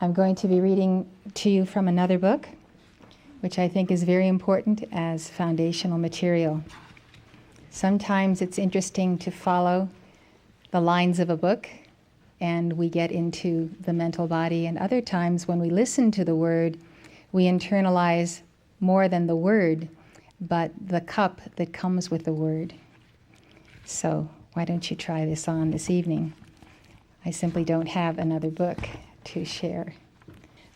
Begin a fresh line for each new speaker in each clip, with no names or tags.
I'm going to be reading to you from another book, which I think is very important as foundational material. Sometimes it's interesting to follow the lines of a book and we get into the mental body, and other times when we listen to the word, we internalize more than the word, but the cup that comes with the word. So why don't you try this on this evening? I simply don't have another book to share.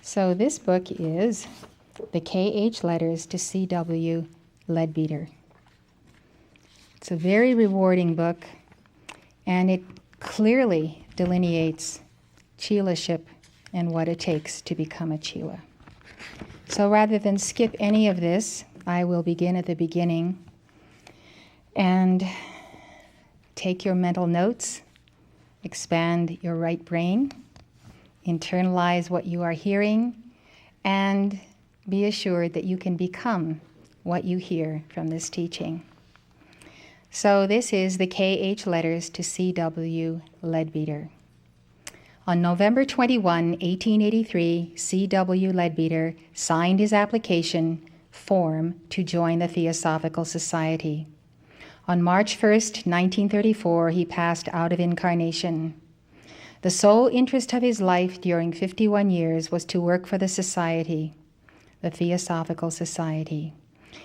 So this book is The KH Letters to C.W. Leadbeater. It's a very rewarding book, and it clearly delineates Chelaship and what it takes to become a chela. So rather than skip any of this, I will begin at the beginning and take your mental notes, expand your right brain, internalize what you are hearing, and be assured that you can become what you hear from this teaching. So this is the KH Letters to C.W. Leadbeater. On November 21, 1883, C.W. Leadbeater signed his application form to join the Theosophical Society. On March 1st, 1934, he passed out of incarnation. The sole interest of his life during 51 years was to work for the Society, the Theosophical Society.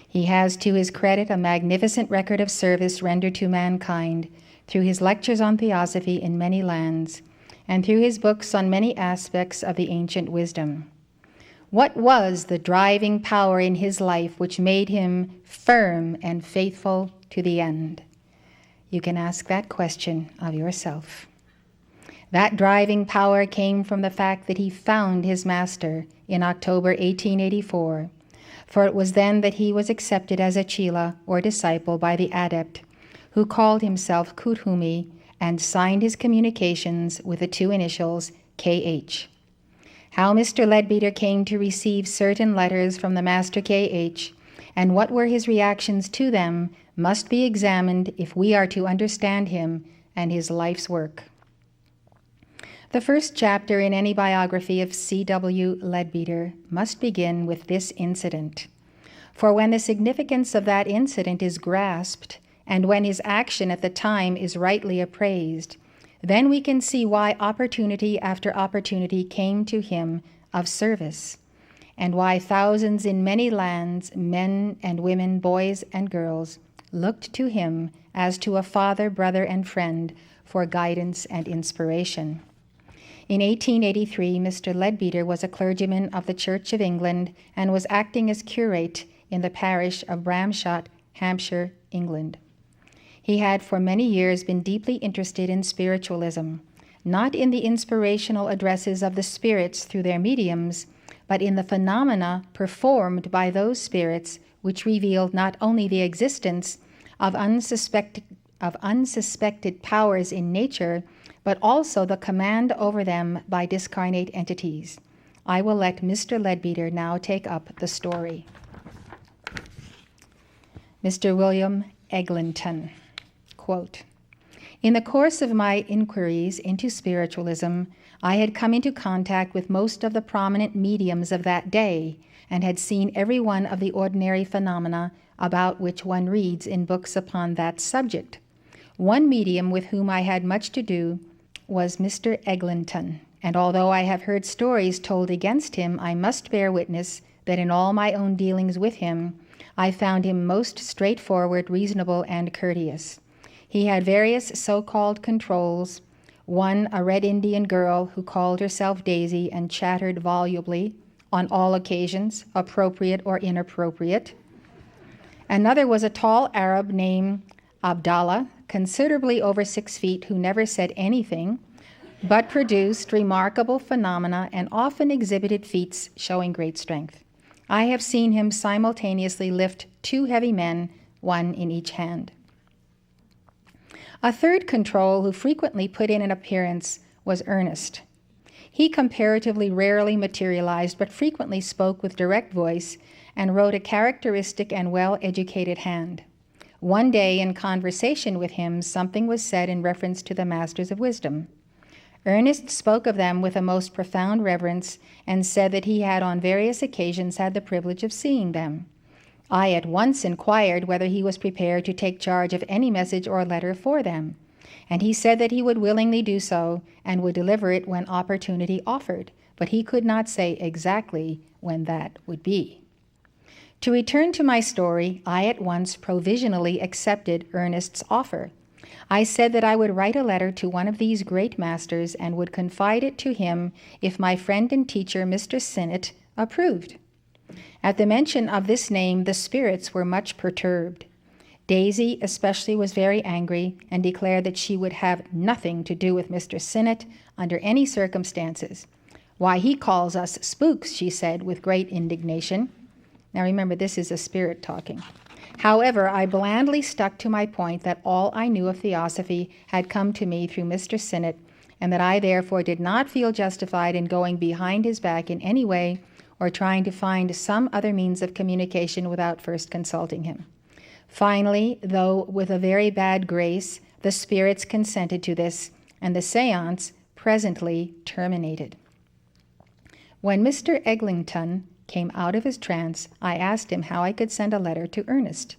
He has to his credit a magnificent record of service rendered to mankind through his lectures on theosophy in many lands and through his books on many aspects of the ancient wisdom. What was the driving power in his life which made him firm and faithful to the end? You can ask that question of yourself. That driving power came from the fact that he found his master in October 1884, for it was then that he was accepted as a chela or disciple by the adept, who called himself Kuthumi and signed his communications with the two initials KH. How Mr. Leadbeater came to receive certain letters from the Master KH, and what were his reactions to them, must be examined if we are to understand him and his life's work. The first chapter in any biography of C.W. Leadbeater must begin with this incident. For when the significance of that incident is grasped, and when his action at the time is rightly appraised, then we can see why opportunity after opportunity came to him of service, and why thousands in many lands, men and women, boys and girls, looked to him as to a father, brother, and friend for guidance and inspiration. In 1883, Mr. Leadbeater was a clergyman of the Church of England and was acting as curate in the parish of Bramshott, Hampshire, England. He had for many years been deeply interested in spiritualism, not in the inspirational addresses of the spirits through their mediums, but in the phenomena performed by those spirits which revealed not only the existence of unsuspected powers in nature, but also the command over them by discarnate entities. I will let Mr. Leadbeater now take up the story. Mr. William Eglinton, quote, "In the course of my inquiries into spiritualism, I had come into contact with most of the prominent mediums of that day and had seen every one of the ordinary phenomena about which one reads in books upon that subject. One medium with whom I had much to do was Mr. Eglinton, and although I have heard stories told against him, I must bear witness that in all my own dealings with him, I found him most straightforward, reasonable, and courteous. He had various so-called controls, one a Red Indian girl who called herself Daisy and chattered volubly on all occasions, appropriate or inappropriate. Another was a tall Arab named Abdallah, considerably over 6 feet, who never said anything, but produced remarkable phenomena and often exhibited feats showing great strength. I have seen him simultaneously lift 2 heavy men, one in each hand. A third control who frequently put in an appearance was Ernest. He comparatively rarely materialized, but frequently spoke with direct voice and wrote a characteristic and well-educated hand. One day in conversation with him, something was said in reference to the Masters of Wisdom. Ernest spoke of them with a most profound reverence and said that he had on various occasions had the privilege of seeing them. I at once inquired whether he was prepared to take charge of any message or letter for them, and he said that he would willingly do so and would deliver it when opportunity offered, but he could not say exactly when that would be. To return to my story, I at once provisionally accepted Ernest's offer. I said that I would write a letter to one of these great masters and would confide it to him if my friend and teacher, Mr. Sinnett, approved. At the mention of this name, the spirits were much perturbed. Daisy especially was very angry and declared that she would have nothing to do with Mr. Sinnett under any circumstances. "Why, he calls us spooks," she said with great indignation. Now remember, this is a spirit talking. However, I blandly stuck to my point that all I knew of theosophy had come to me through Mr. Sinnett, and that I therefore did not feel justified in going behind his back in any way or trying to find some other means of communication without first consulting him. Finally, though with a very bad grace, the spirits consented to this, and the séance presently terminated. When Mr. Eglinton came out of his trance, I asked him how I could send a letter to Ernest,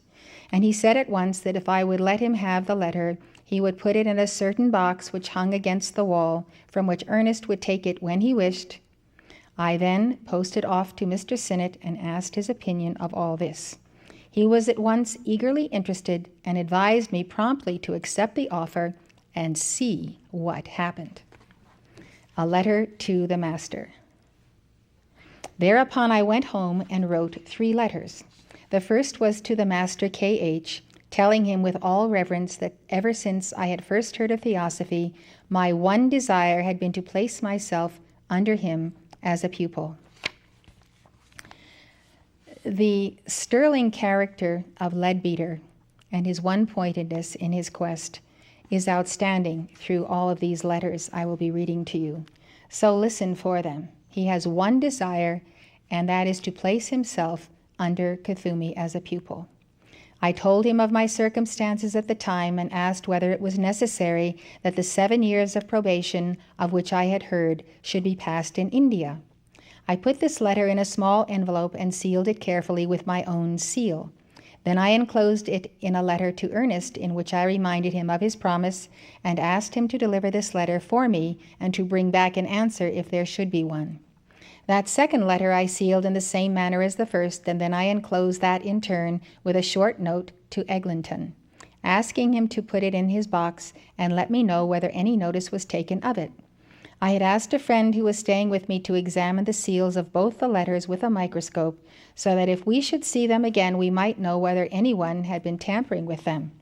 and he said at once that if I would let him have the letter, he would put it in a certain box which hung against the wall, from which Ernest would take it when he wished. I then posted off to Mr. Sinnett and asked his opinion of all this. He was at once eagerly interested and advised me promptly to accept the offer and see what happened. A letter to the master. Thereupon I went home and wrote 3 letters. The first was to the master K.H., telling him with all reverence that ever since I had first heard of theosophy, my one desire had been to place myself under him as a pupil. The sterling character of Leadbeater and his one-pointedness in his quest is outstanding through all of these letters I will be reading to you. So listen for them. He has one desire, and that is to place himself under Kuthumi as a pupil. I told him of my circumstances at the time and asked whether it was necessary that the 7 years of probation of which I had heard should be passed in India. I put this letter in a small envelope and sealed it carefully with my own seal. Then I enclosed it in a letter to Ernest, in which I reminded him of his promise and asked him to deliver this letter for me and to bring back an answer if there should be one. That second letter I sealed in the same manner as the first, and then I enclosed that in turn with a short note to Eglinton, asking him to put it in his box and let me know whether any notice was taken of it. I had asked a friend who was staying with me to examine the seals of both the letters with a microscope, so that if we should see them again, we might know whether anyone had been tampering with them.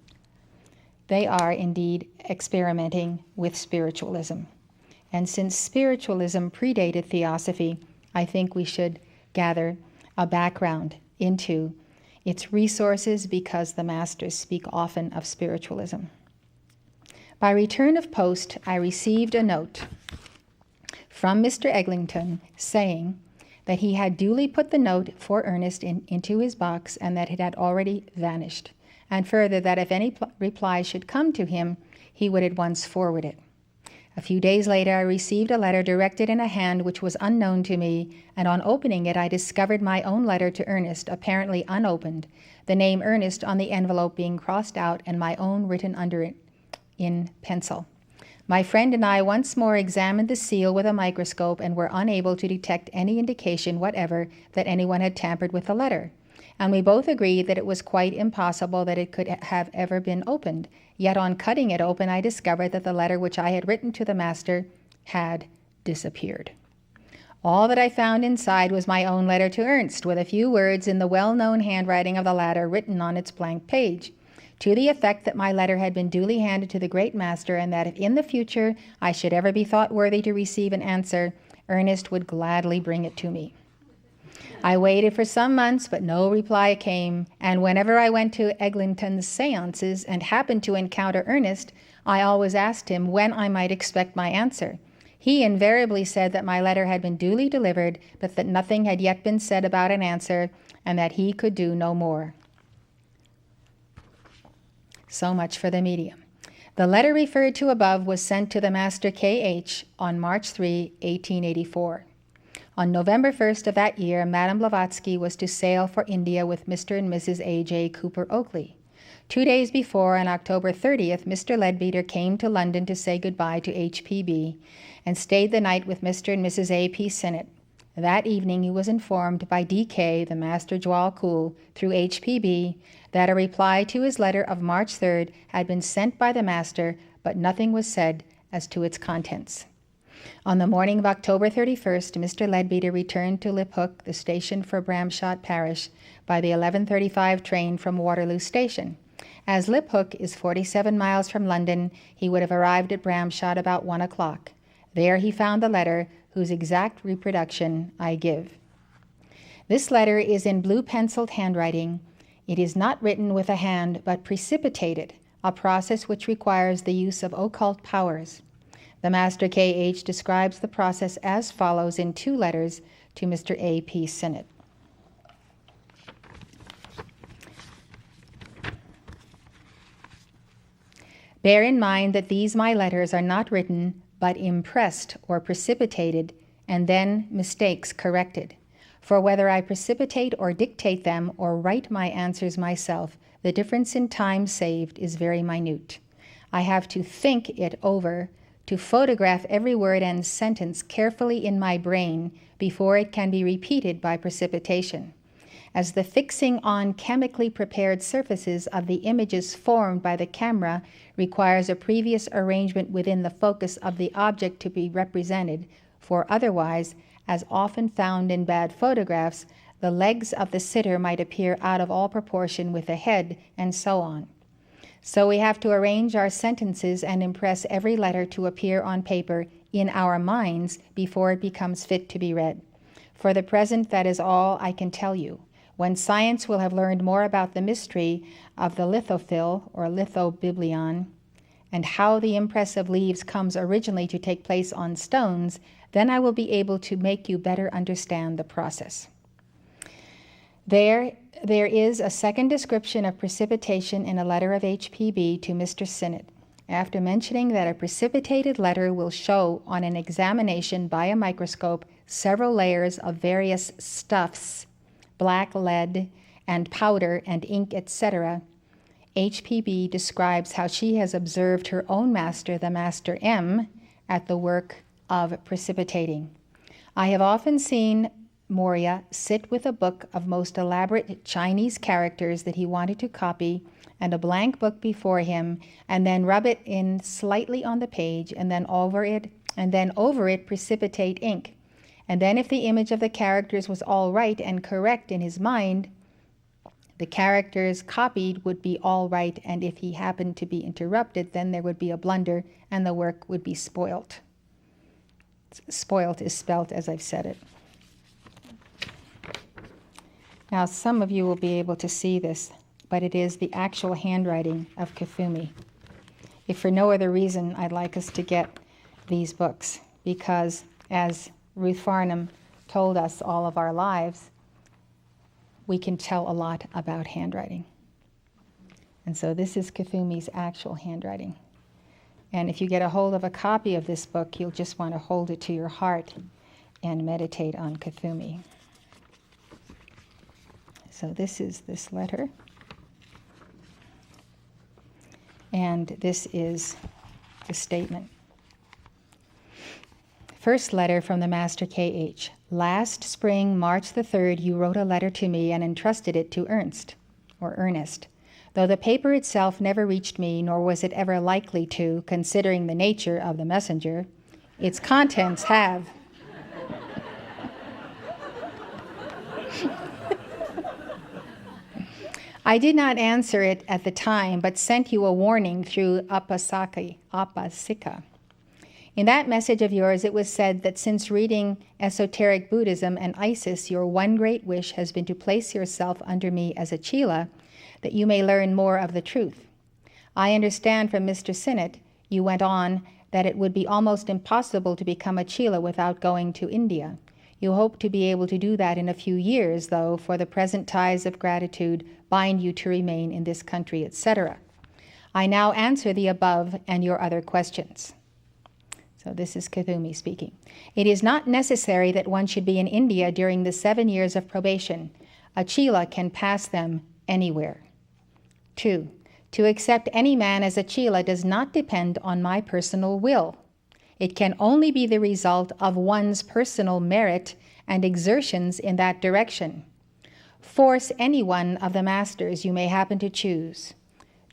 They are indeed experimenting with spiritualism. And since spiritualism predated theosophy, I think we should gather a background into its resources, because the masters speak often of spiritualism. By return of post, I received a note from Mr. Eglinton saying that he had duly put the note for Ernest into his box and that it had already vanished, and further that if any reply should come to him, he would at once forward it. A few days later, I received a letter directed in a hand which was unknown to me, and on opening it, I discovered my own letter to Ernest, apparently unopened, the name Ernest on the envelope being crossed out and my own written under it in pencil. My friend and I once more examined the seal with a microscope and were unable to detect any indication whatever that anyone had tampered with the letter. And we both agreed that it was quite impossible that it could have ever been opened. Yet on cutting it open, I discovered that the letter which I had written to the master had disappeared. All that I found inside was my own letter to Ernst, with a few words in the well-known handwriting of the latter written on its blank page, to the effect that my letter had been duly handed to the great master, and that if in the future I should ever be thought worthy to receive an answer, Ernest would gladly bring it to me. I waited for some months, but no reply came, and whenever I went to Eglinton's seances and happened to encounter Ernest, I always asked him when I might expect my answer. He invariably said that my letter had been duly delivered, but that nothing had yet been said about an answer, and that he could do no more. So much for the medium. The letter referred to above was sent to the Master K.H. on March 3, 1884. On November 1st of that year, Madame Blavatsky was to sail for India with Mr. and Mrs. A.J. Cooper Oakley. 2 days before, on October 30th, Mr. Leadbeater came to London to say goodbye to H.P.B. and stayed the night with Mr. and Mrs. A.P. Sinnott. That evening he was informed by D.K., the Master Jwal Khul, through H.P.B., that a reply to his letter of March 3rd had been sent by the Master, but nothing was said as to its contents. On the morning of October 31st, Mr. Leadbeater returned to Liphook, the station for Bramshot Parish, by the 11:35 train from Waterloo Station. As Liphook is 47 miles from London, he would have arrived at Bramshot about 1 o'clock. There he found the letter, whose exact reproduction I give. This letter is in blue-penciled handwriting. It is not written with a hand, but precipitated, a process which requires the use of occult powers. The Master K.H. describes the process as follows in 2 letters to Mr. A.P. Sinnott. Bear in mind that these my letters are not written, but impressed or precipitated, and then mistakes corrected. For whether I precipitate or dictate them or write my answers myself, the difference in time saved is very minute. I have to think it over, to photograph every word and sentence carefully in my brain before it can be repeated by precipitation. As the fixing on chemically prepared surfaces of the images formed by the camera requires a previous arrangement within the focus of the object to be represented, for otherwise, as often found in bad photographs, the legs of the sitter might appear out of all proportion with the head, and so on. So we have to arrange our sentences and impress every letter to appear on paper in our minds before it becomes fit to be read. For the present, that is all I can tell you. When science will have learned more about the mystery of the lithophil, or lithobiblion, and how the impress of leaves comes originally to take place on stones, then I will be able to make you better understand the process. There is a second description of precipitation in a letter of H.P.B. to Mr. Sinnott. After mentioning that a precipitated letter will show on an examination by a microscope several layers of various stuffs, black lead and powder and ink, etc., H.P.B. describes how she has observed her own master, the Master M, at the work of precipitating. I have often seen Moria sit with a book of most elaborate Chinese characters that he wanted to copy and a blank book before him, and then rub it in slightly on the page, and then over it precipitate ink. And then if the image of the characters was all right and correct in his mind, the characters copied would be all right, and if he happened to be interrupted, then there would be a blunder and the work would be spoilt. Spoilt is spelt as I've said it. Now, some of you will be able to see this, but it is the actual handwriting of Kuthumi. If for no other reason, I'd like us to get these books, because as Ruth Farnham told us all of our lives, we can tell a lot about handwriting. And so this is Kuthumi's actual handwriting. And if you get a hold of a copy of this book, you'll just want to hold it to your heart and meditate on Kuthumi. So this is this letter. And this is the statement. First letter from the Master K.H. Last spring, March the 3rd, you wrote a letter to me and entrusted it to Ernest. Though the paper itself never reached me, nor was it ever likely to, considering the nature of the messenger, its contents have. I did not answer it at the time, but sent you a warning through Apasika. In that message of yours, it was said that since reading esoteric Buddhism and Isis, your one great wish has been to place yourself under me as a chela, that you may learn more of the truth. I understand from Mr. Sinnott, you went on, that it would be almost impossible to become a chela without going to India. You hope to be able to do that in a few years, though, for the present ties of gratitude bind you to remain in this country, etc. I now answer the above and your other questions. So this is Kuthumi speaking. It is not necessary that one should be in India during the 7 years of probation. A chela can pass them anywhere. 2. To accept any man as a chela does not depend on my personal will. It can only be the result of one's personal merit and exertions in that direction. Force any one of the masters you may happen to choose.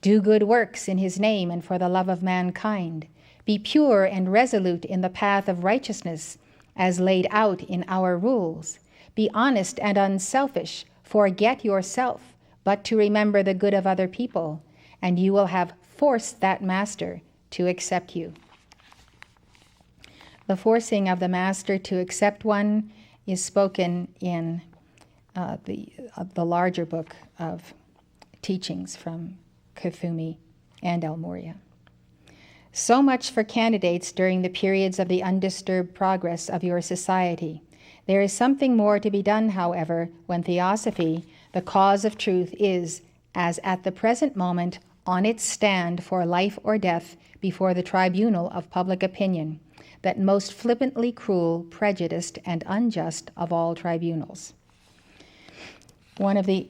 Do good works in his name and for the love of mankind. Be pure and resolute in the path of righteousness, as laid out in our rules. Be honest and unselfish. Forget yourself, but to remember the good of other people, and you will have forced that master to accept you. The forcing of the master to accept one is spoken in the larger book of teachings from Kuthumi and El Morya. So much for candidates during the periods of the undisturbed progress of your society. There is something more to be done, however, when theosophy, the cause of truth, is, as at the present moment, on its stand for life or death before the tribunal of public opinion, that most flippantly cruel, prejudiced, and unjust of all tribunals. One of the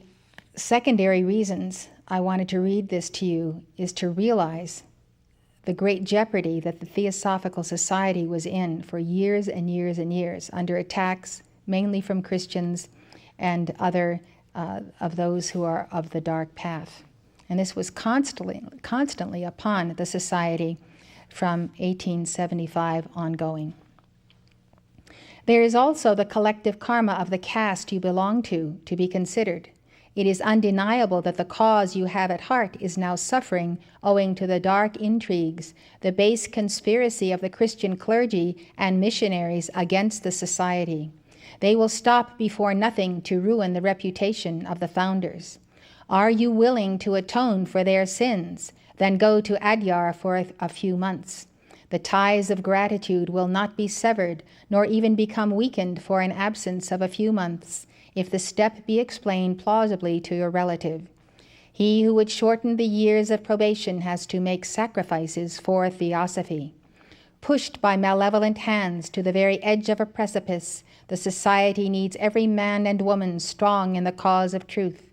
secondary reasons I wanted to read this to you is to realize the great jeopardy that the Theosophical Society was in for years and years and years, under attacks mainly from Christians and other of those who are of the dark path. And this was constantly upon the society from 1875 ongoing. There is also the collective karma of the caste you belong to be considered. It is undeniable that the cause you have at heart is now suffering owing to the dark intrigues, the base conspiracy of the Christian clergy and missionaries against the society. They will stop before nothing to ruin the reputation of the founders. Are you willing to atone for their sins? Then go to Adyar for a few months. The ties of gratitude will not be severed, nor even become weakened for an absence of a few months, if the step be explained plausibly to your relative. He who would shorten the years of probation has to make sacrifices for theosophy. Pushed by malevolent hands to the very edge of a precipice, the society needs every man and woman strong in the cause of truth.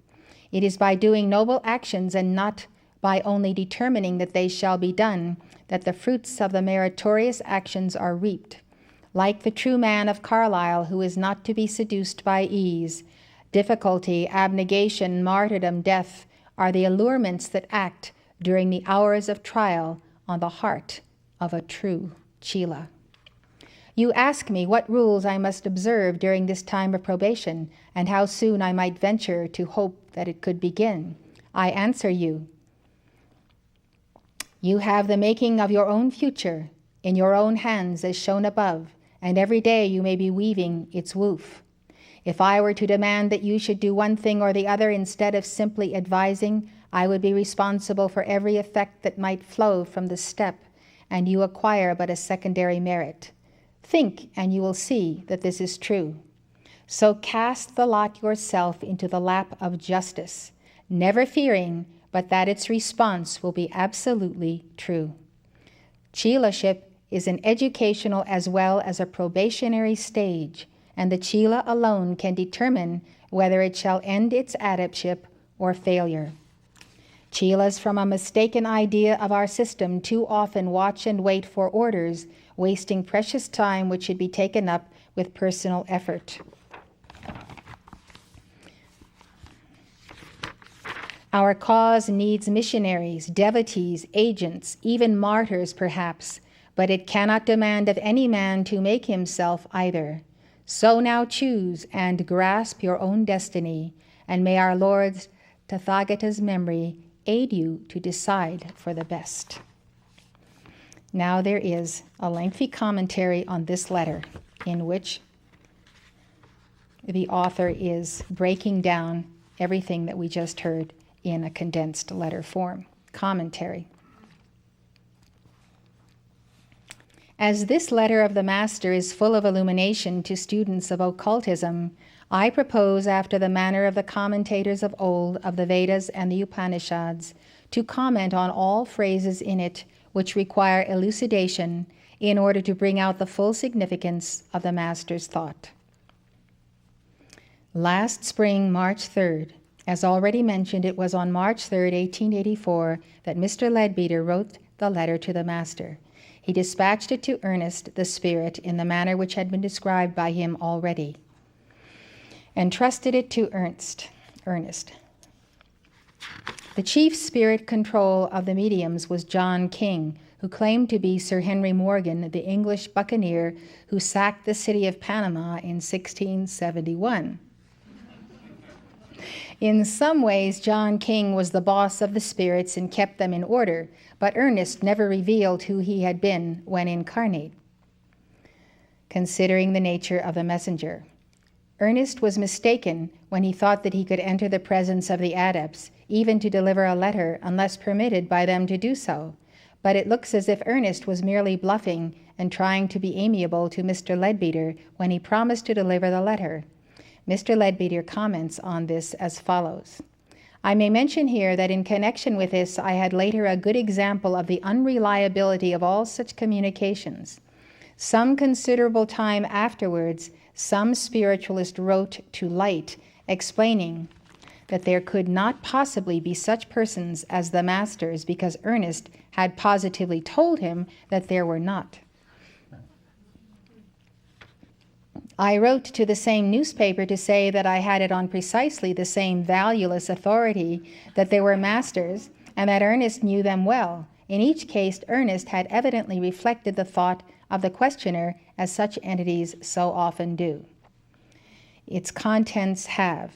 It is by doing noble actions and not by only determining that they shall be done that the fruits of the meritorious actions are reaped. Like the true man of Carlisle, who is not to be seduced by ease, difficulty, abnegation, martyrdom, death are the allurements that act during the hours of trial on the heart of a true chela. You ask me what rules I must observe during this time of probation, and how soon I might venture to hope that it could begin. I answer you, you have the making of your own future in your own hands as shown above, and every day you may be weaving its woof. If I were to demand that you should do one thing or the other instead of simply advising, I would be responsible for every effect that might flow from the step, and you acquire but a secondary merit. Think, and you will see that this is true. So cast the lot yourself into the lap of justice, never fearing but that its response will be absolutely true. Chelaship is an educational as well as a probationary stage, and the chela alone can determine whether it shall end its adeptship or failure. Chelas from a mistaken idea of our system too often watch and wait for orders, wasting precious time which should be taken up with personal effort. Our cause needs missionaries, devotees, agents, even martyrs perhaps, but it cannot demand of any man to make himself either. So now choose and grasp your own destiny, and may our Lord's Tathagata's memory aid you to decide for the best. Now there is a lengthy commentary on this letter in which the author is breaking down everything that we just heard in a condensed letter form. Commentary. As this letter of the Master is full of illumination to students of occultism, I propose, after the manner of the commentators of old of the Vedas and the Upanishads, to comment on all phrases in it which require elucidation in order to bring out the full significance of the Master's thought. Last spring, March 3rd, as already mentioned, it was on March 3rd, 1884, that Mr. Leadbeater wrote the letter to the Master. He dispatched it to Ernest, the spirit, in the manner which had been described by him already, and trusted it to Ernest. The chief spirit control of the mediums was John King, who claimed to be Sir Henry Morgan, the English buccaneer who sacked the city of Panama in 1671. In some ways, John King was the boss of the spirits and kept them in order, but Ernest never revealed who he had been when incarnate. Considering the nature of the messenger, Ernest was mistaken when he thought that he could enter the presence of the adepts, even to deliver a letter, unless permitted by them to do so. But it looks as if Ernest was merely bluffing and trying to be amiable to Mr. Leadbeater when he promised to deliver the letter. Mr. Leadbeater comments on this as follows. I may mention here that in connection with this, I had later a good example of the unreliability of all such communications. Some considerable time afterwards, some spiritualist wrote to Light, explaining that there could not possibly be such persons as the Masters because Ernest had positively told him that there were not. I wrote to the same newspaper to say that I had it on precisely the same valueless authority that there were Masters and that Ernest knew them well. In each case, Ernest had evidently reflected the thought of the questioner as such entities so often do. Its contents have.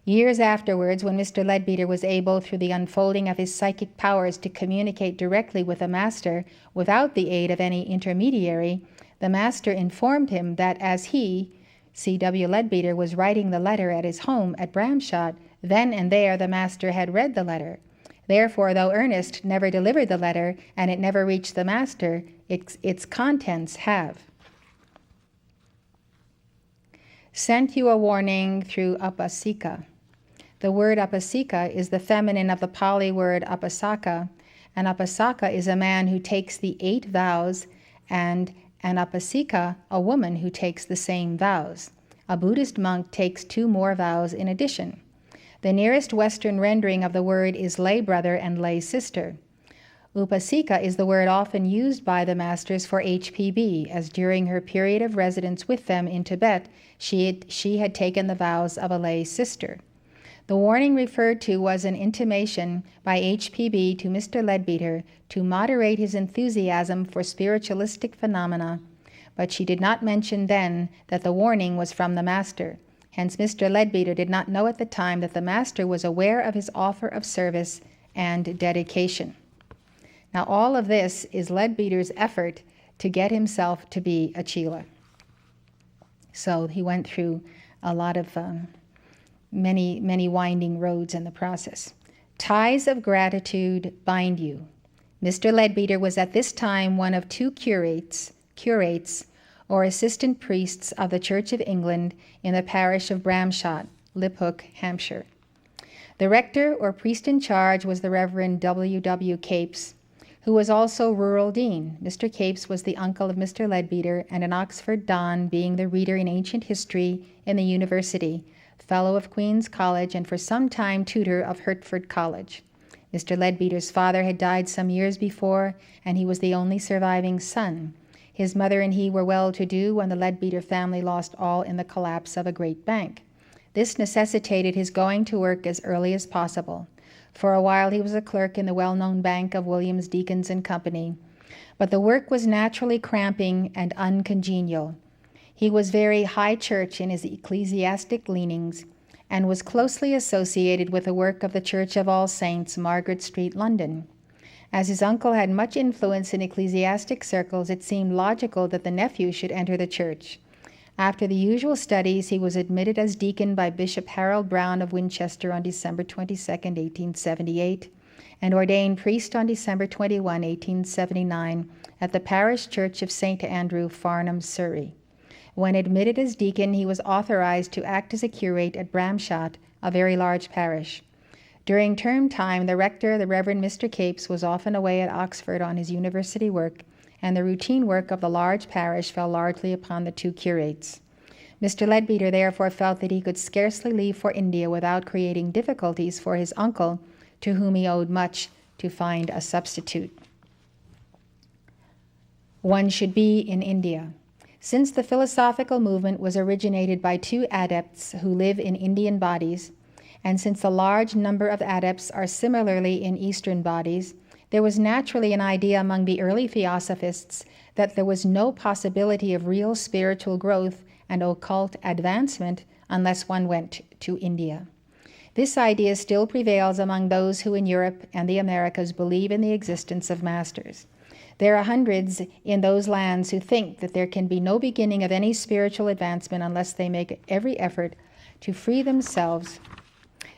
Years afterwards, when Mr. Leadbeater was able, through the unfolding of his psychic powers, to communicate directly with the Master without the aid of any intermediary, the Master informed him that as he, C.W. Leadbeater, was writing the letter at his home at Bramshot, then and there the Master had read the letter. Therefore, though Ernest never delivered the letter and it never reached the Master, its contents have. Sent you a warning through Upasika. The word Upasika is the feminine of the Pali word Upasaka, and Upasaka is a man who takes the 8 vows, and an Upasika, a woman who takes the same vows. A Buddhist monk takes 2 more vows in addition. The nearest Western rendering of the word is lay brother and lay sister. Upasika is the word often used by the Masters for HPB, as during her period of residence with them in Tibet, she had taken the vows of a lay sister. The warning referred to was an intimation by HPB to Mr. Leadbeater to moderate his enthusiasm for spiritualistic phenomena, but she did not mention then that the warning was from the Master. Hence Mr. Leadbeater did not know at the time that the Master was aware of his offer of service and dedication. Now all of this is Leadbeater's effort to get himself to be a chela. So he went through a lot of many winding roads in the process. Ties of gratitude bind you. Mr. Leadbeater was at this time one of 2 curates or assistant priests of the Church of England in the parish of Bramshot, Liphook, Hampshire. The rector or priest in charge was the Reverend W.W. Capes, who was also rural dean. Mr. Capes was the uncle of Mr. Leadbeater and an Oxford Don, being the reader in ancient history in the university, fellow of Queen's College, and for some time tutor of Hertford College. Mr. Leadbeater's father had died some years before, and he was the only surviving son. His mother and he were well-to-do when the Leadbeater family lost all in the collapse of a great bank. This necessitated his going to work as early as possible. For a while he was a clerk in the well-known bank of Williams, Deakins and Company, but the work was naturally cramping and uncongenial. He was very high church in his ecclesiastic leanings and was closely associated with the work of the Church of All Saints, Margaret Street, London. As his uncle had much influence in ecclesiastic circles, it seemed logical that the nephew should enter the church. After the usual studies, he was admitted as deacon by Bishop Harold Brown of Winchester on December 22, 1878, and ordained priest on December 21, 1879, at the parish church of St. Andrew, Farnham, Surrey. When admitted as deacon, he was authorized to act as a curate at Bramshott, a very large parish. During term time, the rector, the Reverend Mr. Capes, was often away at Oxford on his university work, and the routine work of the large parish fell largely upon the two curates. Mr. Leadbeater therefore felt that he could scarcely leave for India without creating difficulties for his uncle, to whom he owed much, to find a substitute. One should be in India. Since the philosophical movement was originated by two adepts who live in Indian bodies, and since a large number of adepts are similarly in Eastern bodies, there was naturally an idea among the early theosophists that there was no possibility of real spiritual growth and occult advancement unless one went to India. This idea still prevails among those who in Europe and the Americas believe in the existence of masters. There are hundreds in those lands who think that there can be no beginning of any spiritual advancement unless they make every effort to free themselves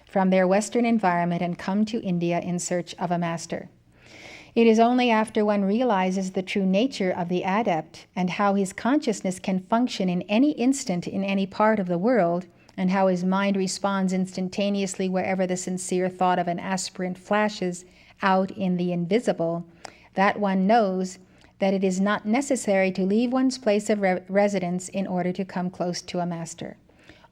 from their Western environment and come to India in search of a master. It is only after one realizes the true nature of the adept and how his consciousness can function in any instant in any part of the world, and how his mind responds instantaneously wherever the sincere thought of an aspirant flashes out in the invisible, that one knows that it is not necessary to leave one's place of residence in order to come close to a master.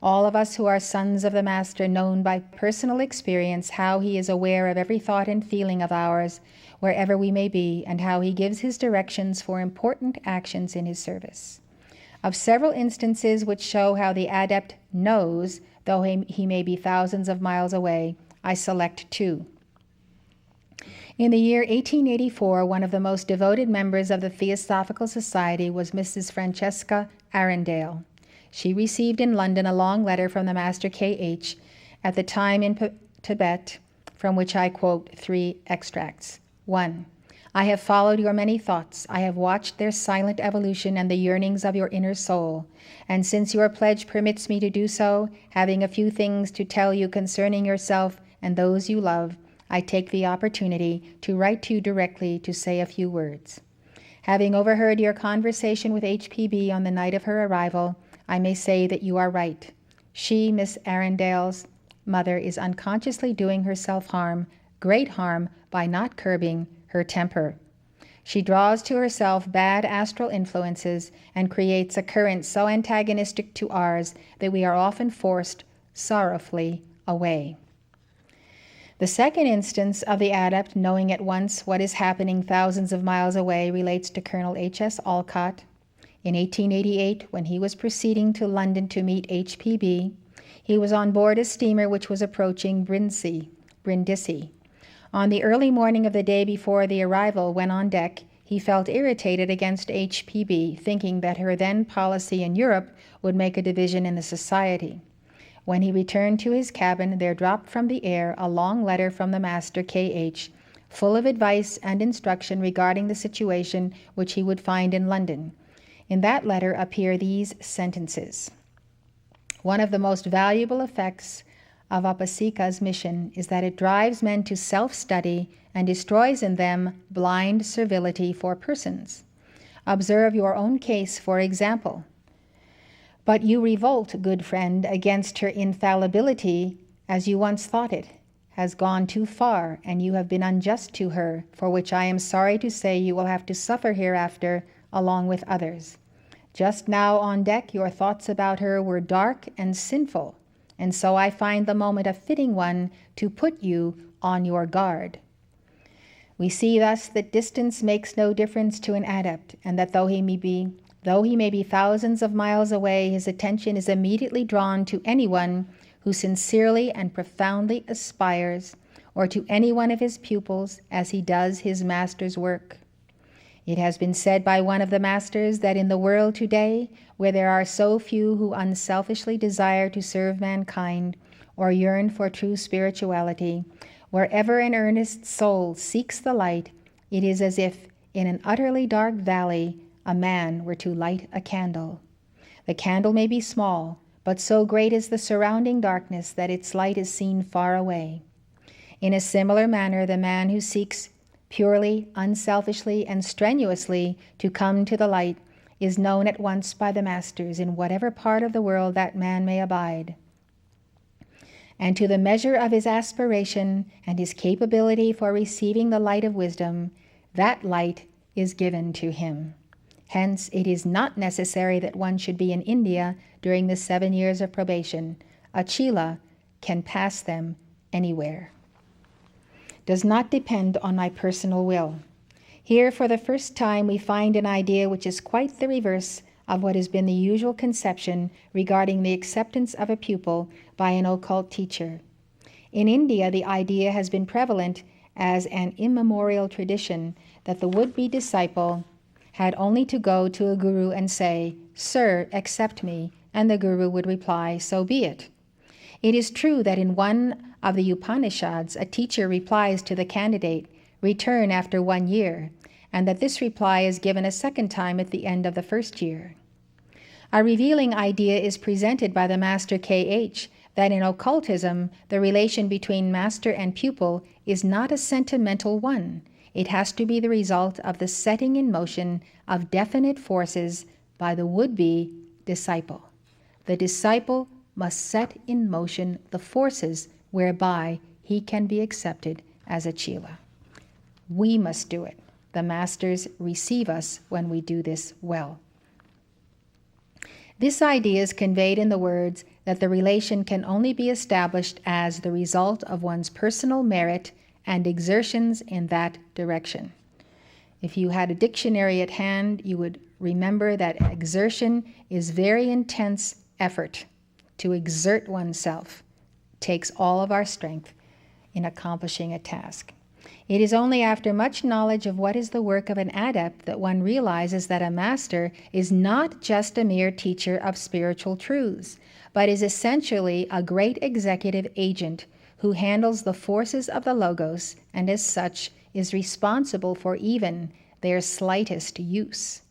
All of us who are sons of the Master know by personal experience how he is aware of every thought and feeling of ours, wherever we may be, and how he gives his directions for important actions in his service. Of several instances which show how the adept knows, though he may be thousands of miles away, I select two. In the year 1884, one of the most devoted members of the Theosophical Society was Mrs. Francesca Arundel. She received in London a long letter from the Master K.H., at the time in Tibet, from which I quote 3 extracts. 1. I have followed your many thoughts. I have watched their silent evolution and the yearnings of your inner soul. And since your pledge permits me to do so, having a few things to tell you concerning yourself and those you love, I take the opportunity to write to you directly to say a few words. Having overheard your conversation with H.P.B. on the night of her arrival, I may say that you are right. She, Miss Arundel's mother, is unconsciously doing herself harm, great harm, by not curbing her temper. She draws to herself bad astral influences and creates a current so antagonistic to ours that we are often forced sorrowfully away. The second instance of the adept knowing at once what is happening thousands of miles away relates to Colonel H.S. Alcott. In 1888, when he was proceeding to London to meet H.P.B., he was on board a steamer which was approaching Brindisi. On the early morning of the day before the arrival, when on deck, he felt irritated against H.P.B., thinking that her then policy in Europe would make a division in the society. When he returned to his cabin, there dropped from the air a long letter from the Master K.H., full of advice and instruction regarding the situation which he would find in London. In that letter appear these sentences. One of the most valuable effects of Upasika's mission is that it drives men to self-study and destroys in them blind servility for persons. Observe your own case, for example. But you revolt, good friend, against her infallibility as you once thought it, has gone too far, and you have been unjust to her, for which I am sorry to say you will have to suffer hereafter along with others. Just now on deck, your thoughts about her were dark and sinful, and so I find the moment a fitting one to put you on your guard. We see thus that distance makes no difference to an adept, and that though he may be thousands of miles away, his attention is immediately drawn to anyone who sincerely and profoundly aspires, or to any one of his pupils as he does his master's work. It has been said by one of the masters that in the world today, where there are so few who unselfishly desire to serve mankind or yearn for true spirituality, wherever an earnest soul seeks the light, it is as if in an utterly dark valley a man were to light a candle. The candle may be small, but so great is the surrounding darkness that its light is seen far away. In a similar manner, the man who seeks purely, unselfishly, and strenuously to come to the light is known at once by the masters in whatever part of the world that man may abide. And to the measure of his aspiration and his capability for receiving the light of wisdom, that light is given to him. Hence, it is not necessary that one should be in India during the 7 years of probation. A chela can pass them anywhere. Does not depend on my personal will. Here, for the first time, we find an idea which is quite the reverse of what has been the usual conception regarding the acceptance of a pupil by an occult teacher. In India, the idea has been prevalent as an immemorial tradition that the would-be disciple had only to go to a guru and say, "Sir, accept me," and the guru would reply, "So be it." It is true that in one of the Upanishads, a teacher replies to the candidate, "Return after 1 year," and that this reply is given a second time at the end of the first year. A revealing idea is presented by the Master K.H. that in occultism, the relation between master and pupil is not a sentimental one. It has to be the result of the setting in motion of definite forces by the would-be disciple. The disciple must set in motion the forces whereby he can be accepted as a chela. We must do it. The masters receive us when we do this well. This idea is conveyed in the words that the relation can only be established as the result of one's personal merit and exertions in that direction. If you had a dictionary at hand, you would remember that exertion is very intense effort. To exert oneself takes all of our strength in accomplishing a task. It is only after much knowledge of what is the work of an adept that one realizes that a master is not just a mere teacher of spiritual truths, but is essentially a great executive agent who handles the forces of the Logos and as such is responsible for even their slightest use.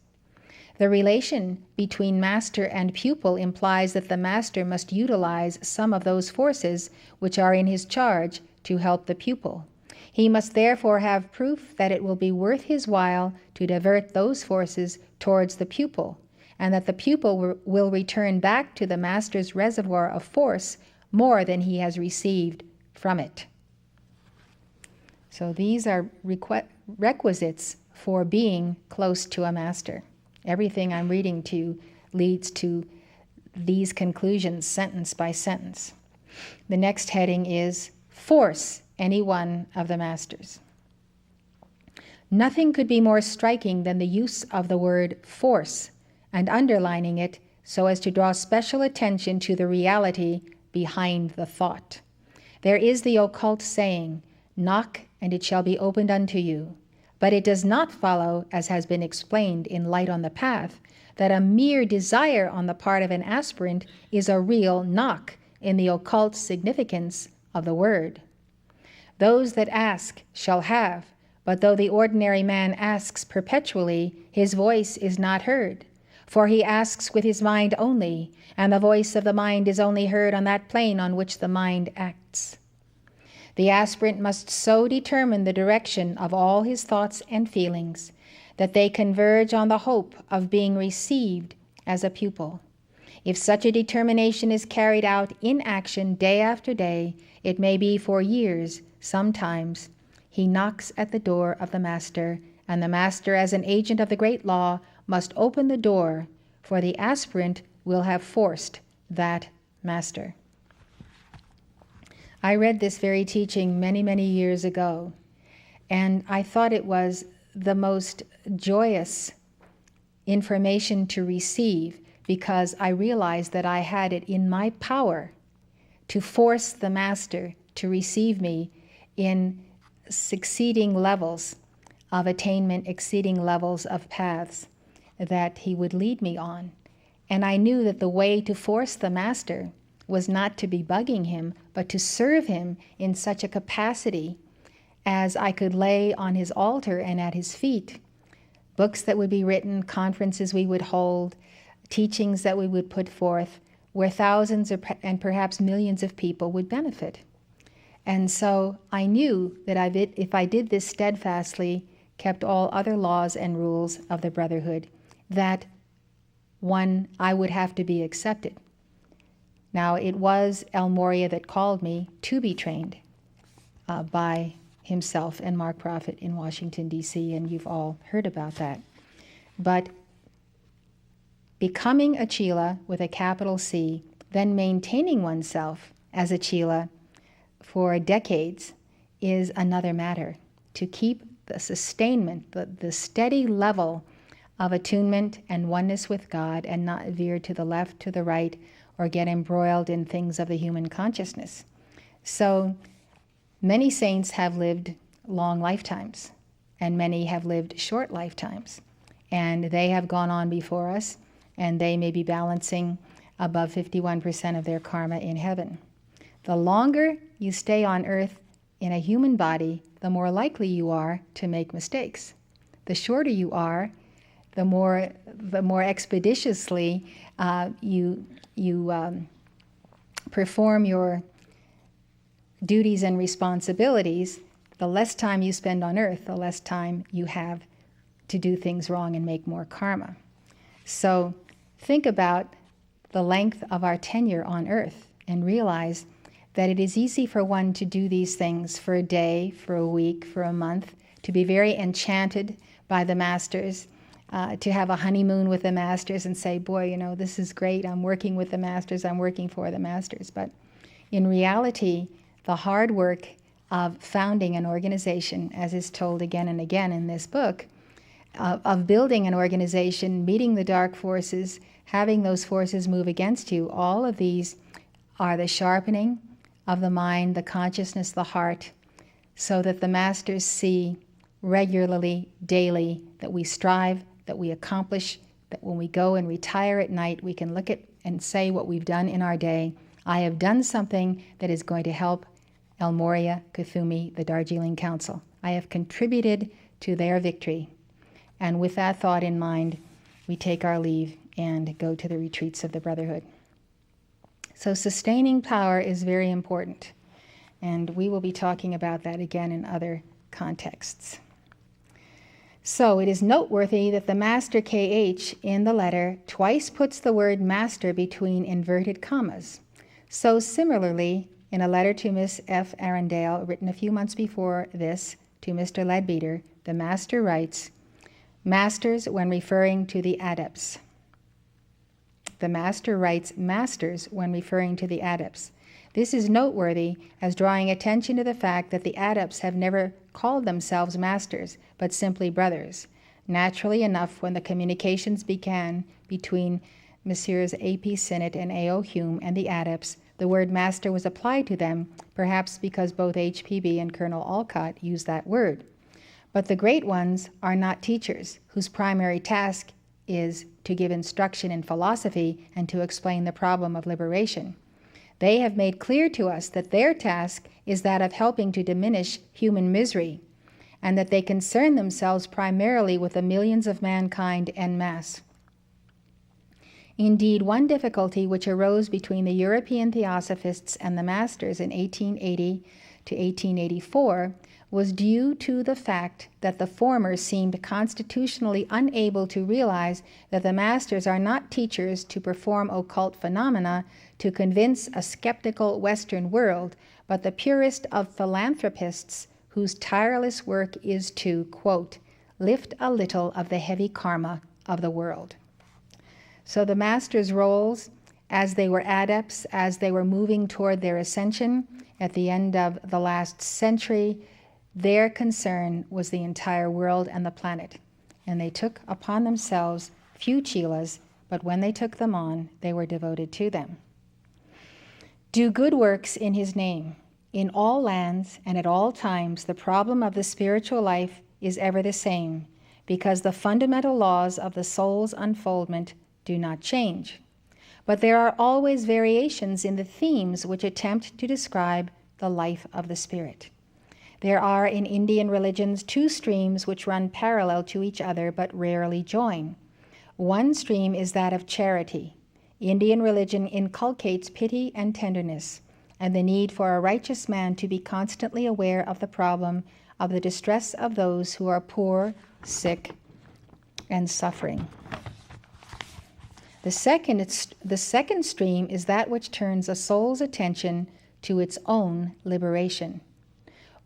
The relation between master and pupil implies that the master must utilize some of those forces which are in his charge to help the pupil. He must therefore have proof that it will be worth his while to divert those forces towards the pupil, and that the pupil will return back to the master's reservoir of force more than he has received from it. So these are requisites for being close to a master. Everything I'm reading to you leads to these conclusions, sentence by sentence. The next heading is force any one of the masters. Nothing could be more striking than the use of the word force and underlining it so as to draw special attention to the reality behind the thought. There is the occult saying, "Knock and it shall be opened unto you." But it does not follow, as has been explained in Light on the Path, that a mere desire on the part of an aspirant is a real knock in the occult significance of the word. Those that ask shall have, but though the ordinary man asks perpetually, his voice is not heard. For he asks with his mind only, and the voice of the mind is only heard on that plane on which the mind acts. The aspirant must so determine the direction of all his thoughts and feelings that they converge on the hope of being received as a pupil. If such a determination is carried out in action day after day, it may be for years, sometimes, he knocks at the door of the master, and the master, as an agent of the great law, must open the door, for the aspirant will have forced that master. I read this very teaching many, many years ago, and I thought it was the most joyous information to receive because I realized that I had it in my power to force the master to receive me in succeeding levels of attainment, exceeding levels of paths that he would lead me on. And I knew that the way to force the master was not to be bugging him, but to serve him in such a capacity as I could lay on his altar and at his feet. Books that would be written, conferences we would hold, teachings that we would put forth, where thousands and perhaps millions of people would benefit. And so I knew that if I did this steadfastly, kept all other laws and rules of the Brotherhood, that one I would have to be accepted. Now, it was El Morya that called me to be trained by himself and Mark Prophet in Washington, D.C., and you've all heard about that. But becoming a chela with a capital C, then maintaining oneself as a chela for decades is another matter. To keep the sustainment, the steady level of attunement and oneness with God and not veer to the left, to the right, or get embroiled in things of the human consciousness. So many saints have lived long lifetimes, and many have lived short lifetimes. And they have gone on before us, and they may be balancing above 51% of their karma in heaven. The longer you stay on earth in a human body, the more likely you are to make mistakes. The shorter you are, the more expeditiously you perform your duties and responsibilities. The less time you spend on earth, the less time you have to do things wrong and make more karma. So think about the length of our tenure on earth and realize that it is easy for one to do these things for a day, for a week, for a month, to be very enchanted by the masters, to have a honeymoon with the masters and say, boy, you know, this is great, I'm working with the masters, I'm working for the masters. But in reality, the hard work of founding an organization, as is told again and again in this book, of building an organization, meeting the dark forces, having those forces move against you, all of these are the sharpening of the mind, the consciousness, the heart, so that the masters see regularly, daily, that we strive, that we accomplish, that when we go and retire at night, we can look at and say what we've done in our day. I have done something that is going to help El Morya, Kuthumi, the Darjeeling Council. I have contributed to their victory. And with that thought in mind, we take our leave and go to the retreats of the Brotherhood. So sustaining power is very important, and we will be talking about that again in other contexts. So it is noteworthy that the Master KH in the letter twice puts the word master between inverted commas. So similarly, in a letter to Miss F. Arundel, written a few months before this to Mr. Leadbeater, the Master writes, masters when referring to the adepts. The Master writes masters when referring to the adepts. This is noteworthy as drawing attention to the fact that the adepts have never called themselves masters, but simply brothers. Naturally enough, when the communications began between Messrs. A.P. Sinnott and A.O. Hume and the adepts, the word master was applied to them, perhaps because both HPB and Colonel Olcott used that word. But the great ones are not teachers, whose primary task is to give instruction in philosophy and to explain the problem of liberation. They have made clear to us that their task is that of helping to diminish human misery, and that they concern themselves primarily with the millions of mankind en masse. Indeed, one difficulty which arose between the European Theosophists and the Masters in 1880 to 1884 was due to the fact that the former seemed constitutionally unable to realize that the Masters are not teachers to perform occult phenomena to convince a skeptical Western world, but the purest of philanthropists whose tireless work is to, quote, lift a little of the heavy karma of the world. So the Masters' roles, as they were adepts, as they were moving toward their ascension at the end of the last century, their concern was the entire world and the planet. And they took upon themselves few chelas, but when they took them on, they were devoted to them. Do good works in his name. In all lands and at all times, the problem of the spiritual life is ever the same, because the fundamental laws of the soul's unfoldment do not change. But there are always variations in the themes which attempt to describe the life of the spirit. There are in Indian religions two streams which run parallel to each other but rarely join. One stream is that of charity. Indian religion inculcates pity and tenderness, and the need for a righteous man to be constantly aware of the problem of the distress of those who are poor, sick, and suffering. The second stream is that which turns a soul's attention to its own liberation.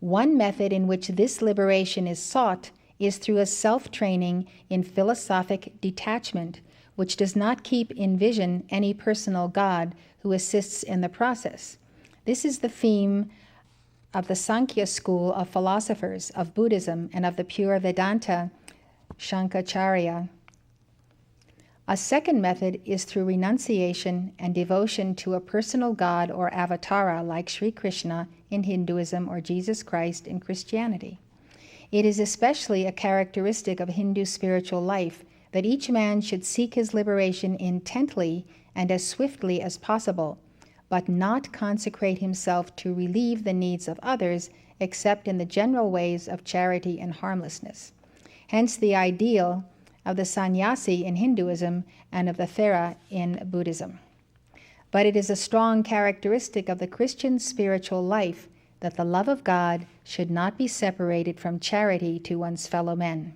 One method in which this liberation is sought is through a self-training in philosophic detachment, which does not keep in vision any personal God who assists in the process. This is the theme of the Sankhya school of philosophers of Buddhism and of the pure Vedanta Shankaracharya. A second method is through renunciation and devotion to a personal God or avatara like Sri Krishna in Hinduism or Jesus Christ in Christianity. It is especially a characteristic of Hindu spiritual life that each man should seek his liberation intently and as swiftly as possible, but not consecrate himself to relieve the needs of others except in the general ways of charity and harmlessness. Hence the ideal of the sannyasi in Hinduism and of the thera in Buddhism. But it is a strong characteristic of the Christian spiritual life that the love of God should not be separated from charity to one's fellow men.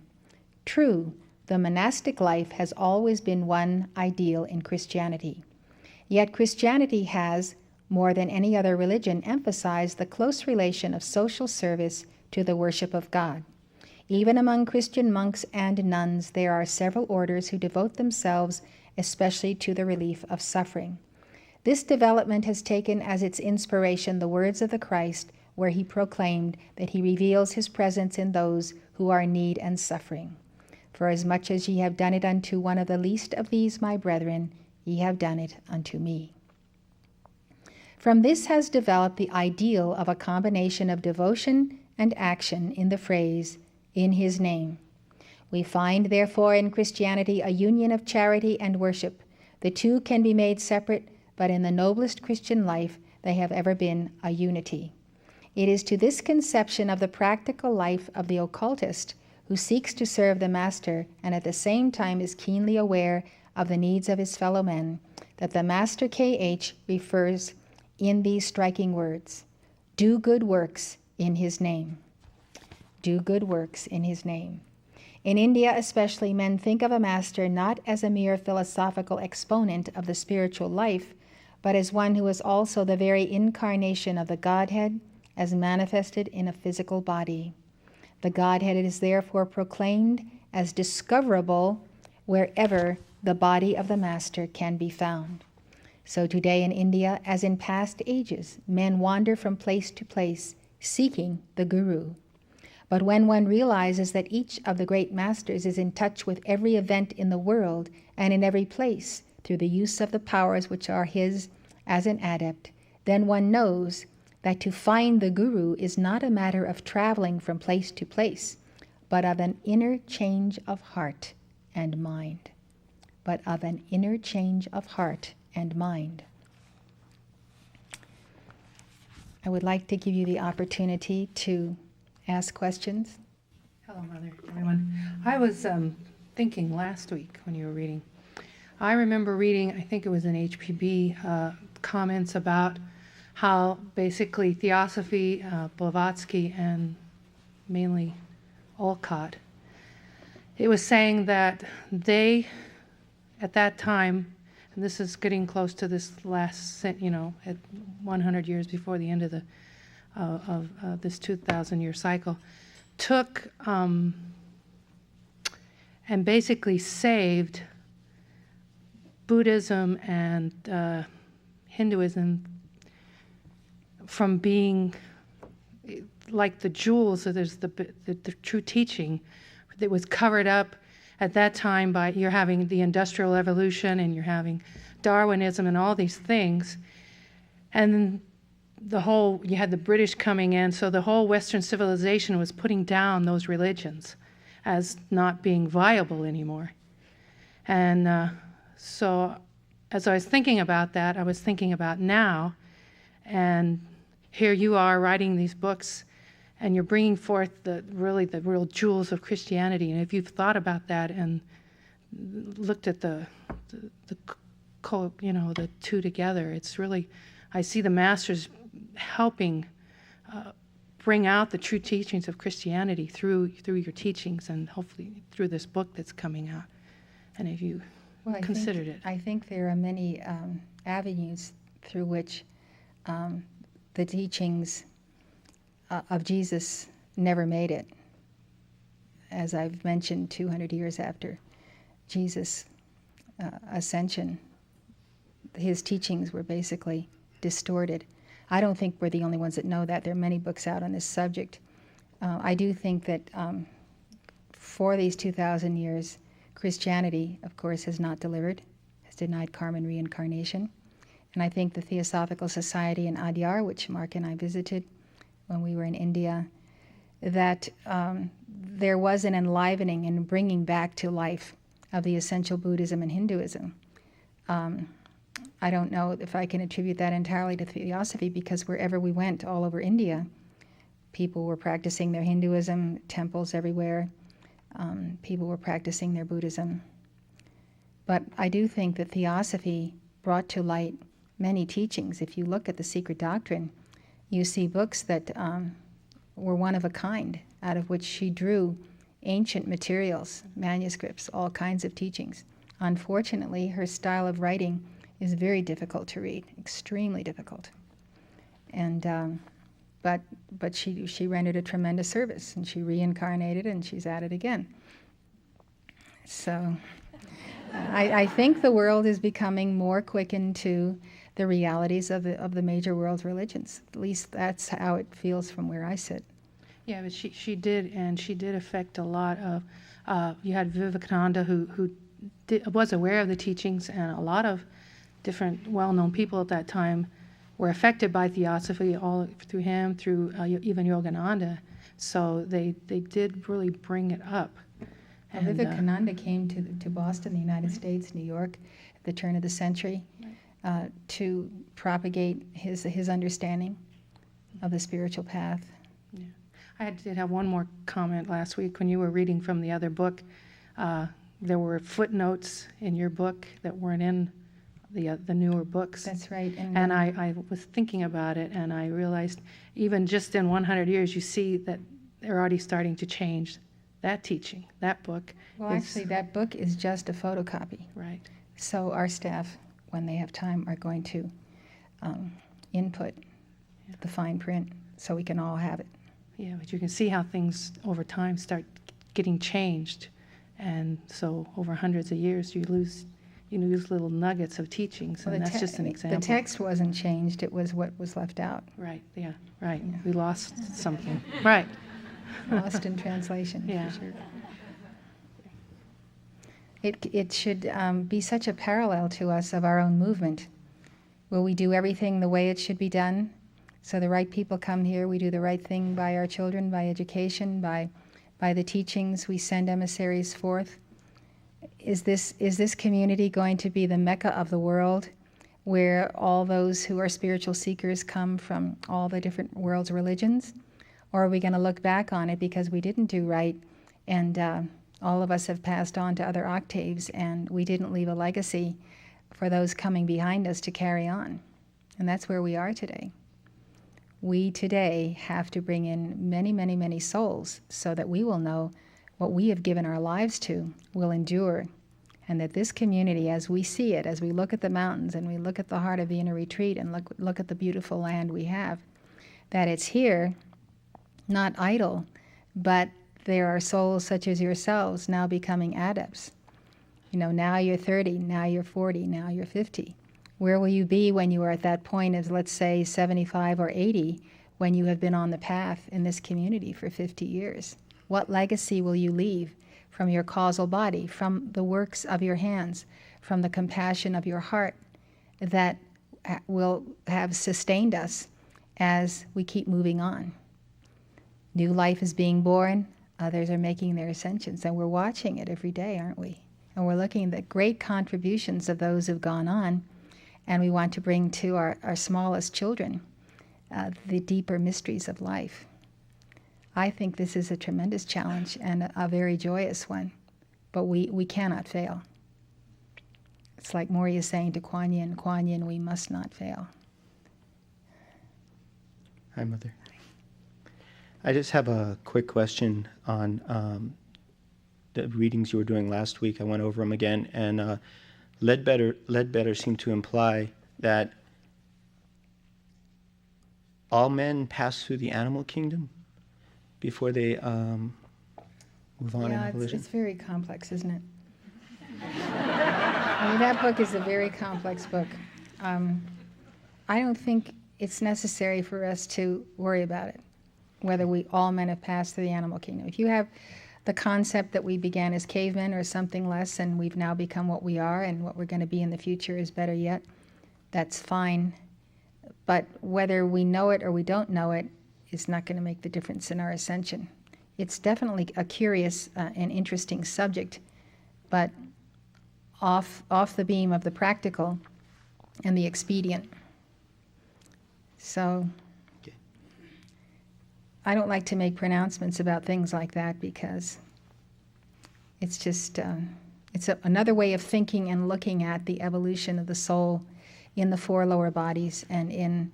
True, the monastic life has always been one ideal in Christianity. Yet Christianity has, more than any other religion, emphasized the close relation of social service to the worship of God. Even among Christian monks and nuns, there are several orders who devote themselves especially to the relief of suffering. This development has taken as its inspiration the words of the Christ, where he proclaimed that he reveals his presence in those who are in need and suffering. For as much as ye have done it unto one of the least of these my brethren, ye have done it unto me. From this has developed the ideal of a combination of devotion and action in the phrase, in his name. We find, therefore, in Christianity a union of charity and worship. The two can be made separate, but in the noblest Christian life they have ever been a unity. It is to this conception of the practical life of the occultist, who seeks to serve the Master and at the same time is keenly aware of the needs of his fellow men, that the Master K.H. refers in these striking words, do good works in his name. Do good works in his name. In India especially, men think of a master not as a mere philosophical exponent of the spiritual life, but as one who is also the very incarnation of the Godhead as manifested in a physical body. The Godhead is therefore proclaimed as discoverable wherever the body of the Master can be found. So today in India, as in past ages, men wander from place to place, seeking the Guru. But when one realizes that each of the great masters is in touch with every event in the world and in every place through the use of the powers which are his as an adept, then one knows that to find the Guru is not a matter of traveling from place to place, but of an inner change of heart and mind. But of an inner change of heart and mind. I would like to give you the opportunity to ask questions.
Hello, Mother, everyone. I was thinking last week when you were reading. I remember reading, I think it was in HPB, comments about how basically Theosophy, Blavatsky, and mainly Olcott, it was saying that they, at that time, and this is getting close to this last, at 100 years before the end of the this 2,000-year cycle, took and basically saved Buddhism and Hinduism from being like the jewels. So there's the true teaching that was covered up at that time by you're having the Industrial Revolution and you're having Darwinism and all these things, and you had the British coming in, so the whole Western civilization was putting down those religions as not being viable anymore. And so as I was thinking about that, I was thinking about now, and here you are writing these books, and you're bringing forth the real jewels of Christianity. And if you've thought about that and looked at the two together, it's really, I see the masters helping bring out the true teachings of Christianity through your teachings and hopefully through this book that's coming out. And if you
Well,
considered it.
I think there are many avenues through which the teachings of Jesus never made it. As I've mentioned, 200 years after Jesus' ascension, his teachings were basically distorted. I don't think we're the only ones that know that. There are many books out on this subject. I do think that for these 2,000 years, Christianity, of course, has not delivered, has denied karma and reincarnation. And I think the Theosophical Society in Adyar, which Mark and I visited when we were in India, that there was an enlivening and bringing back to life of the essential Buddhism and Hinduism. I don't know if I can attribute that entirely to Theosophy, because wherever we went, all over India, people were practicing their Hinduism, temples everywhere. People were practicing their Buddhism. But I do think that Theosophy brought to light many teachings. If you look at the Secret Doctrine, you see books that were one of a kind, out of which she drew ancient materials, manuscripts, all kinds of teachings. Unfortunately, her style of writing is very difficult to read, extremely difficult. And but she rendered a tremendous service, and she reincarnated, and she's at it again. So I think the world is becoming more quickened to the realities of the major world religions. At least that's how it feels from where I sit.
Yeah, but she did affect a lot of. You had Vivekananda, who was aware of the teachings, and a lot of different well-known people at that time were affected by Theosophy, all through him, through even Yogananda. So they did really bring it up.
Well, Vivekananda came to Boston, the United States, New York, at the turn of the century, to propagate his understanding of the spiritual path.
Yeah. I did have one more comment last week when you were reading from the other book. There were footnotes in your book that weren't in the newer books.
That's right.
And I was thinking about it, and I realized even just in 100 years, you see that they're already starting to change that teaching, that book.
Well, actually, that book is just a photocopy.
Right.
So our staff, when they have time, are going to input the fine print so we can all have it.
Yeah, but you can see how things over time start getting changed. And so over hundreds of years, you lose little nuggets of teachings, and that's just an example.
The text wasn't changed, it was what was left out.
Right, yeah, right. Yeah. We lost something. Right.
Lost in translation,
yeah.
for sure. It should be such a parallel to us of our own movement. Will we do everything the way it should be done? So the right people come here, we do the right thing by our children, by education, by the teachings, we send emissaries forth. Is this community going to be the Mecca of the world, where all those who are spiritual seekers come from all the different world's religions? Or are we going to look back on it because we didn't do right, and all of us have passed on to other octaves, and we didn't leave a legacy for those coming behind us to carry on? And that's where we are today. We today have to bring in many, many, many souls so that we will know what we have given our lives to will endure, and that this community, as we see it, as we look at the mountains and we look at the heart of the inner retreat and look at the beautiful land we have, that it's here, not idle, but there are souls such as yourselves now becoming adepts. Now you're 30, now you're 40, now you're 50. Where will you be when you are at that point of, let's say, 75 or 80, when you have been on the path in this community for 50 years? What legacy will you leave from your causal body, from the works of your hands, from the compassion of your heart that will have sustained us as we keep moving on? New life is being born, others are making their ascensions, and we're watching it every day, aren't we? And we're looking at the great contributions of those who've gone on, and we want to bring to our smallest children the deeper mysteries of life. I think this is a tremendous challenge and a very joyous one, but we cannot fail. It's like Maury is saying to Kuan Yin, we must not fail.
Hi, Mother. I just have a quick question on the readings you were doing last week. I went over them again, and Leadbeater seemed to imply that all men pass through the animal kingdom before they move on in
Yeah,
evolution.
it's very complex, isn't it? I mean, that book is a very complex book. I don't think it's necessary for us to worry about it, whether all men have passed through the animal kingdom. If you have the concept that we began as cavemen or something less and we've now become what we are and what we're going to be in the future is better yet, that's fine. But whether we know it or we don't know it is not going to make the difference in our ascension. It's definitely a curious and interesting subject, but off the beam of the practical and the expedient. So
Okay.
I don't like to make pronouncements about things like that because it's just another way of thinking and looking at the evolution of the soul in the four lower bodies and in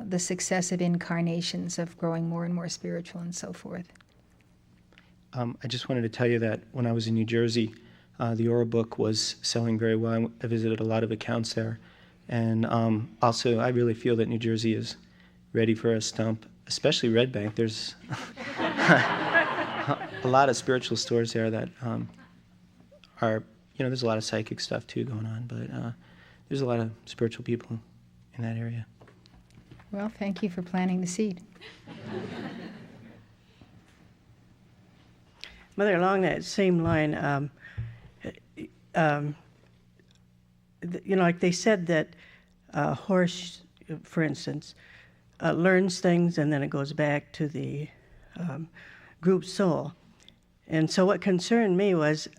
the successive incarnations of growing more and more spiritual and so forth.
I just wanted to tell you that when I was in New Jersey, the Aura book was selling very well. I visited a lot of accounts there. And also, I really feel that New Jersey is ready for a stump, especially Red Bank. There's a lot of spiritual stores there that are, there's a lot of psychic stuff too going on, but there's a lot of spiritual people in that area.
Well, thank you for planting the seed.
Mother, along that same line, like they said that a horse, for instance, learns things and then it goes back to the group soul. And so what concerned me was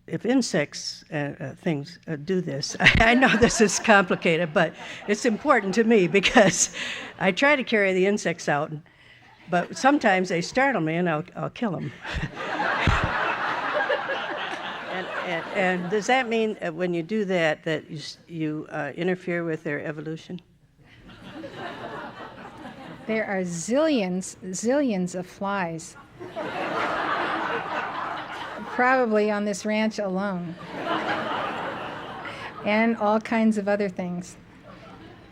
if insects things do this, I know this is complicated, but it's important to me because I try to carry the insects out, but sometimes they startle me and I'll kill them. And does that mean when you do that you interfere with their evolution?
There are zillions of flies, probably on this ranch alone, and all kinds of other things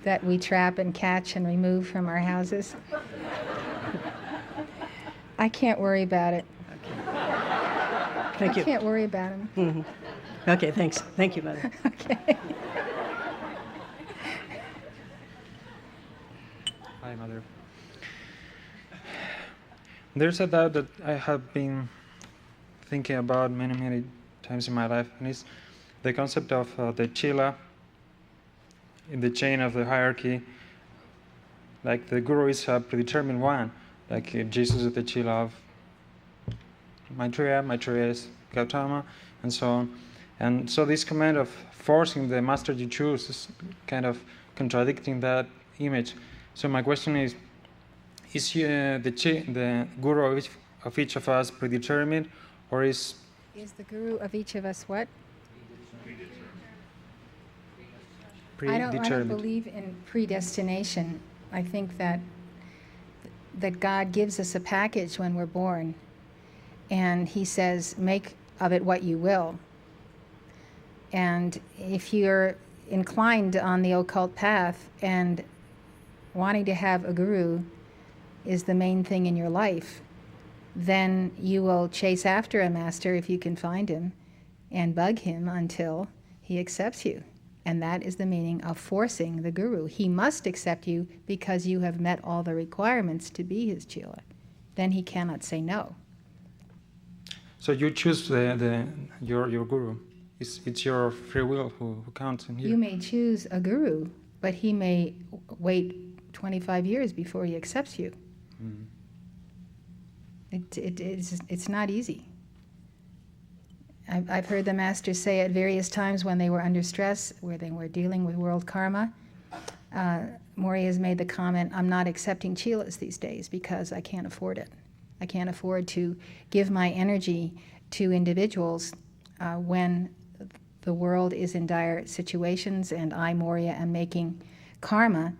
that we trap and catch and remove from our houses. I can't worry about it.
Thank you.
I can't worry about them.
Mm-hmm. Okay, thanks. Thank you, Mother.
Okay.
Hi, Mother. There's a doubt that I have been thinking about many times in my life, and it's the concept of the chela in the chain of the hierarchy. Like the guru is a predetermined one, like Jesus is the chela of Maitreya is Gautama, and so on. And so this command of forcing the master you choose is kind of contradicting that image. So my question is the guru of each of us predetermined, or is
the guru of each of us what? I
predetermined?
don't believe in predestination. I think that God gives us a package when we're born, and He says, make of it what you will. And if you're inclined on the occult path and wanting to have a guru is the main thing in your life, then you will chase after a master if you can find him and bug him until he accepts you. And that is the meaning of forcing the guru. He must accept you because you have met all the requirements to be his chela. Then he cannot say no.
So you choose your guru. It's your free will who counts in here.
You may choose a guru, but he may wait 25 years before he accepts you.
Mm.
It's not easy. I've heard the masters say at various times when they were under stress, where they were dealing with world karma, Maury has made the comment, I'm not accepting chelas these days because I can't afford it. I can't afford to give my energy to individuals when the world is in dire situations, and I, Moria, am making karma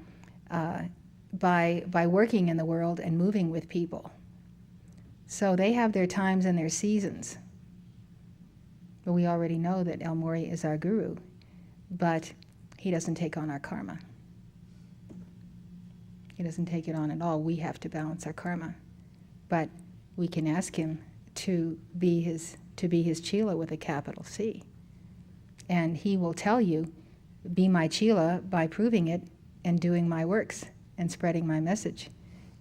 by working in the world and moving with people. So they have their times and their seasons. But we already know that El Morya is our guru, but he doesn't take on our karma. He doesn't take it on at all. We have to balance our karma. But we can ask him to be his chela with a capital C. And he will tell you, be my chela by proving it and doing my works and spreading my message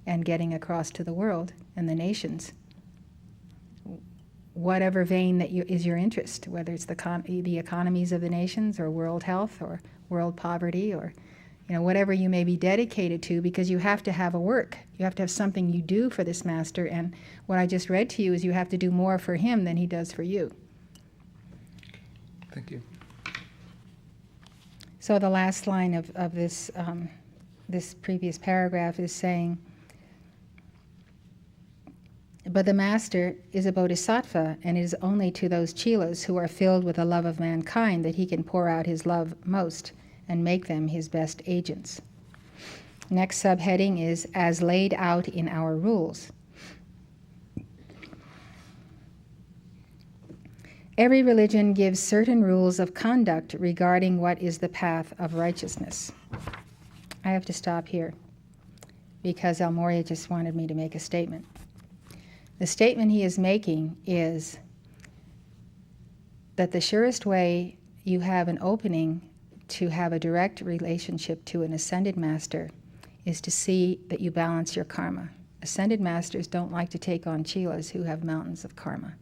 and getting across to the world and the nations. Whatever vein that is your interest, whether it's the economies of the nations or world health or world poverty or whatever you may be dedicated to, because you have to have a work. You have to have something you do for this master, and what I just read to you is you have to do more for him than he does for you.
Thank you.
So the last line of this this previous paragraph is saying, but the master is a bodhisattva, and it is only to those chelas who are filled with the love of mankind that he can pour out his love most and make them his best agents. Next subheading is as laid out in our rules. Every religion gives certain rules of conduct regarding what is the path of righteousness. I have to stop here because El Morya just wanted me to make a statement. The statement he is making is that the surest way you have an opening to have a direct relationship to an ascended master is to see that you balance your karma. Ascended masters don't like to take on chelas who have mountains of karma.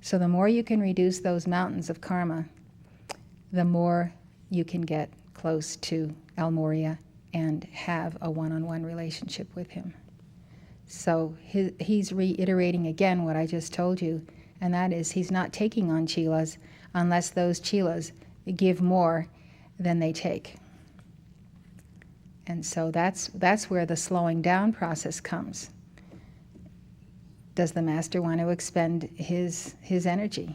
So the more you can reduce those mountains of karma, the more you can get close to El Morya and have a one-on-one relationship with him. So he's reiterating again what I just told you, and that is he's not taking on chelas unless those chelas give more than they take. And so that's where the slowing down process comes. Does the master want to expend his energy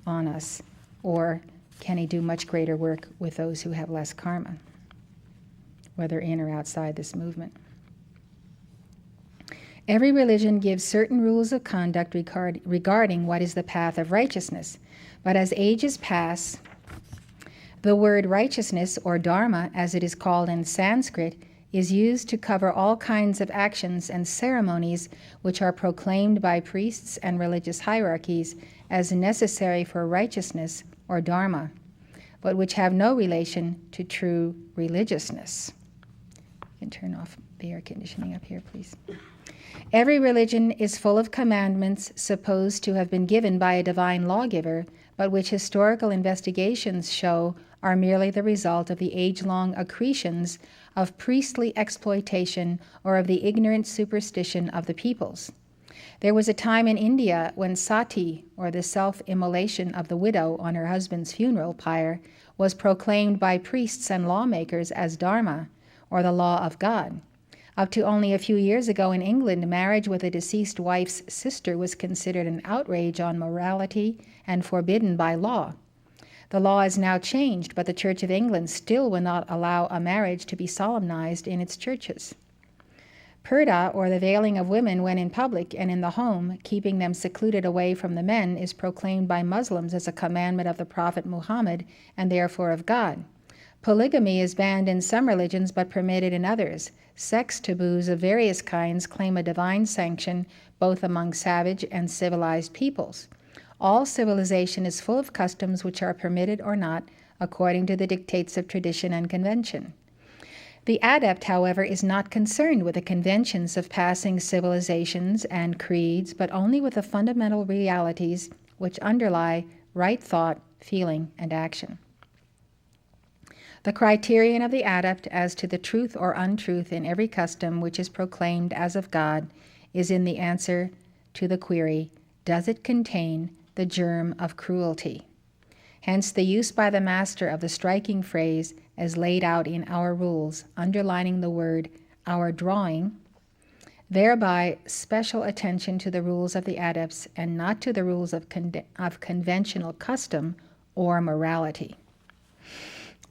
on us, or can he do much greater work with those who have less karma, whether in or outside this movement? Every religion gives certain rules of conduct regarding what is the path of righteousness, but as ages pass, the word righteousness, or dharma as it is called in Sanskrit, is used to cover all kinds of actions and ceremonies which are proclaimed by priests and religious hierarchies as necessary for righteousness, or dharma, but which have no relation to true religiousness. You can turn off the air conditioning up here, please. Every religion is full of commandments supposed to have been given by a divine lawgiver, but which historical investigations show are merely the result of the age-long accretions of priestly exploitation or of the ignorant superstition of the peoples. There was a time in India when sati, or the self-immolation of the widow on her husband's funeral pyre, was proclaimed by priests and lawmakers as dharma, or the law of God. Up to only a few years ago in England, marriage with a deceased wife's sister was considered an outrage on morality and forbidden by law. The law is now changed, but the Church of England still will not allow a marriage to be solemnized in its churches. Purdah, or the veiling of women when in public and in the home, keeping them secluded away from the men, is proclaimed by Muslims as a commandment of the Prophet Muhammad and therefore of God. Polygamy is banned in some religions but permitted in others. Sex taboos of various kinds claim a divine sanction both among savage and civilized peoples. All civilization is full of customs which are permitted or not according to the dictates of tradition and convention. The adept, however, is not concerned with the conventions of passing civilizations and creeds, but only with the fundamental realities which underlie right thought, feeling, and action. The criterion of the adept as to the truth or untruth in every custom which is proclaimed as of God is in the answer to the query, does it contain the germ of cruelty? Hence the use by the master of the striking phrase as laid out in our rules, underlining the word our drawing, thereby special attention to the rules of the adepts and not to the rules of conventional custom or morality.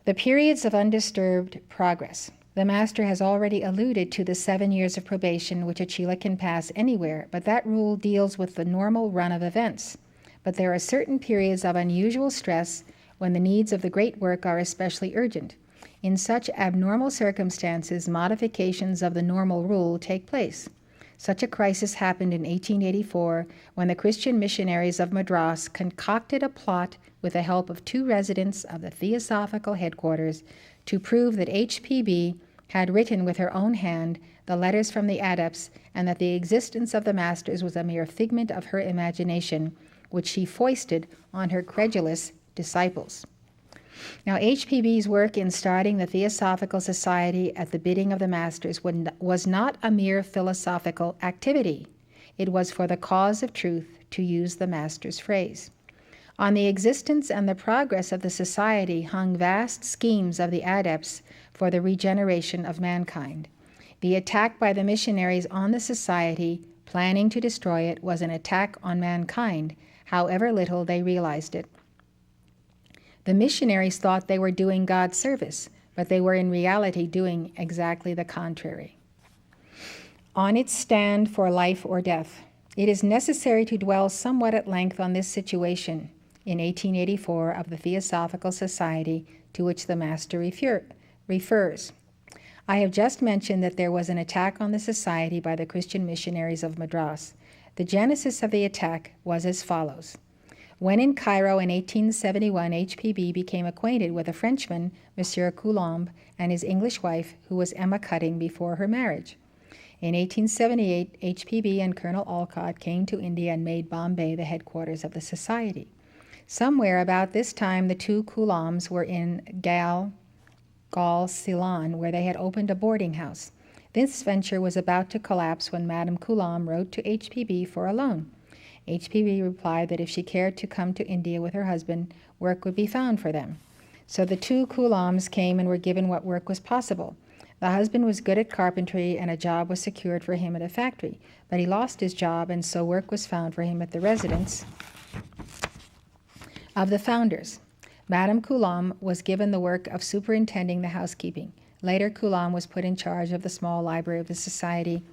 The periods of undisturbed progress. The master has already alluded to the 7 years of probation which a chela can pass anywhere, but that rule deals with the normal run of events. but there are certain periods of unusual stress when the needs of the great work are especially urgent. In such abnormal circumstances, modifications of the normal rule take place. Such a crisis happened in 1884 when the Christian missionaries of Madras concocted a plot with the help of 2 residents of the Theosophical headquarters to prove that HPB had written with her own hand the letters from the adepts, and that the existence of the masters was a mere figment of her imagination, which she foisted on her credulous disciples. Now, HPB's work in starting the Theosophical Society at the bidding of the masters was not a mere philosophical activity. It was for the cause of truth, to use the master's phrase. On the existence and the progress of the society hung vast schemes of the adepts for the regeneration of mankind. The attack by the missionaries on the society, planning to destroy it, was an attack on mankind, however little they realized it. The missionaries thought they were doing God's service, but they were in reality doing exactly the contrary. On its stand for life or death, it is necessary to dwell somewhat at length on this situation in 1884 of the Theosophical Society to which the Master refers. I have just mentioned that there was an attack on the society by the Christian missionaries of Madras. The genesis of the attack was as follows. When in Cairo in 1871, HPB became acquainted with a Frenchman, Monsieur Coulomb, and his English wife, who was Emma Cutting, before her marriage. In 1878, HPB and Colonel Olcott came to India and made Bombay the headquarters of the society. Somewhere about this time, the 2 Coulombs were in Gaul, Ceylon, where they had opened a boarding house. This venture was about to collapse when Madame Coulomb wrote to HPB for a loan. HPB replied that if she cared to come to India with her husband, work would be found for them. So the 2 Coulombs came and were given what work was possible. The husband was good at carpentry, and a job was secured for him at a factory, but he lost his job, and so work was found for him at the residence of the founders. Madame Coulomb was given the work of superintending the housekeeping. Later, Coulomb was put in charge of the small library of the society,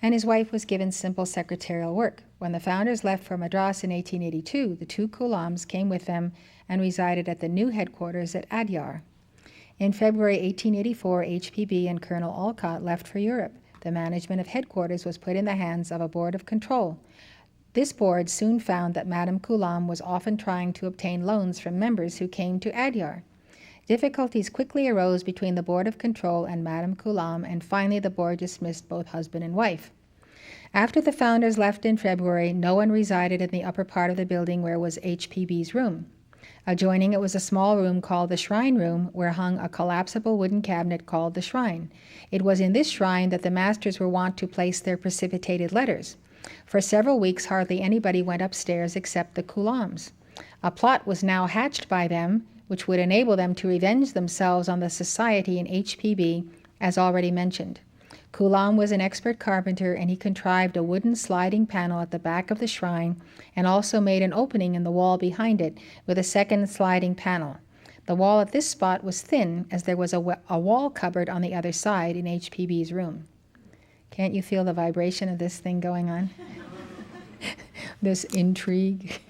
and his wife was given simple secretarial work. When the founders left for Madras in 1882, the 2 Coulombs came with them and resided at the new headquarters at Adyar. In February 1884, HPB and Colonel Olcott left for Europe. The management of headquarters was put in the hands of a board of control. This board soon found that Madame Coulomb was often trying to obtain loans from members who came to Adyar. Difficulties quickly arose between the board of control and Madame Coulomb, and finally the board dismissed both husband and wife. After the founders left in February, no one resided in the upper part of the building where was HPB's room. Adjoining it was a small room called the Shrine Room, where hung a collapsible wooden cabinet called the Shrine. It was in this shrine that the masters were wont to place their precipitated letters. For several weeks, hardly anybody went upstairs except the Coulombs. A plot was now hatched by them, which would enable them to revenge themselves on the society in HPB, as already mentioned. Coulomb was an expert carpenter, and he contrived a wooden sliding panel at the back of the shrine, and also made an opening in the wall behind it with a second sliding panel. The wall at this spot was thin, as there was a wall cupboard on the other side in HPB's room. Can't you feel the vibration of this thing going on? This intrigue.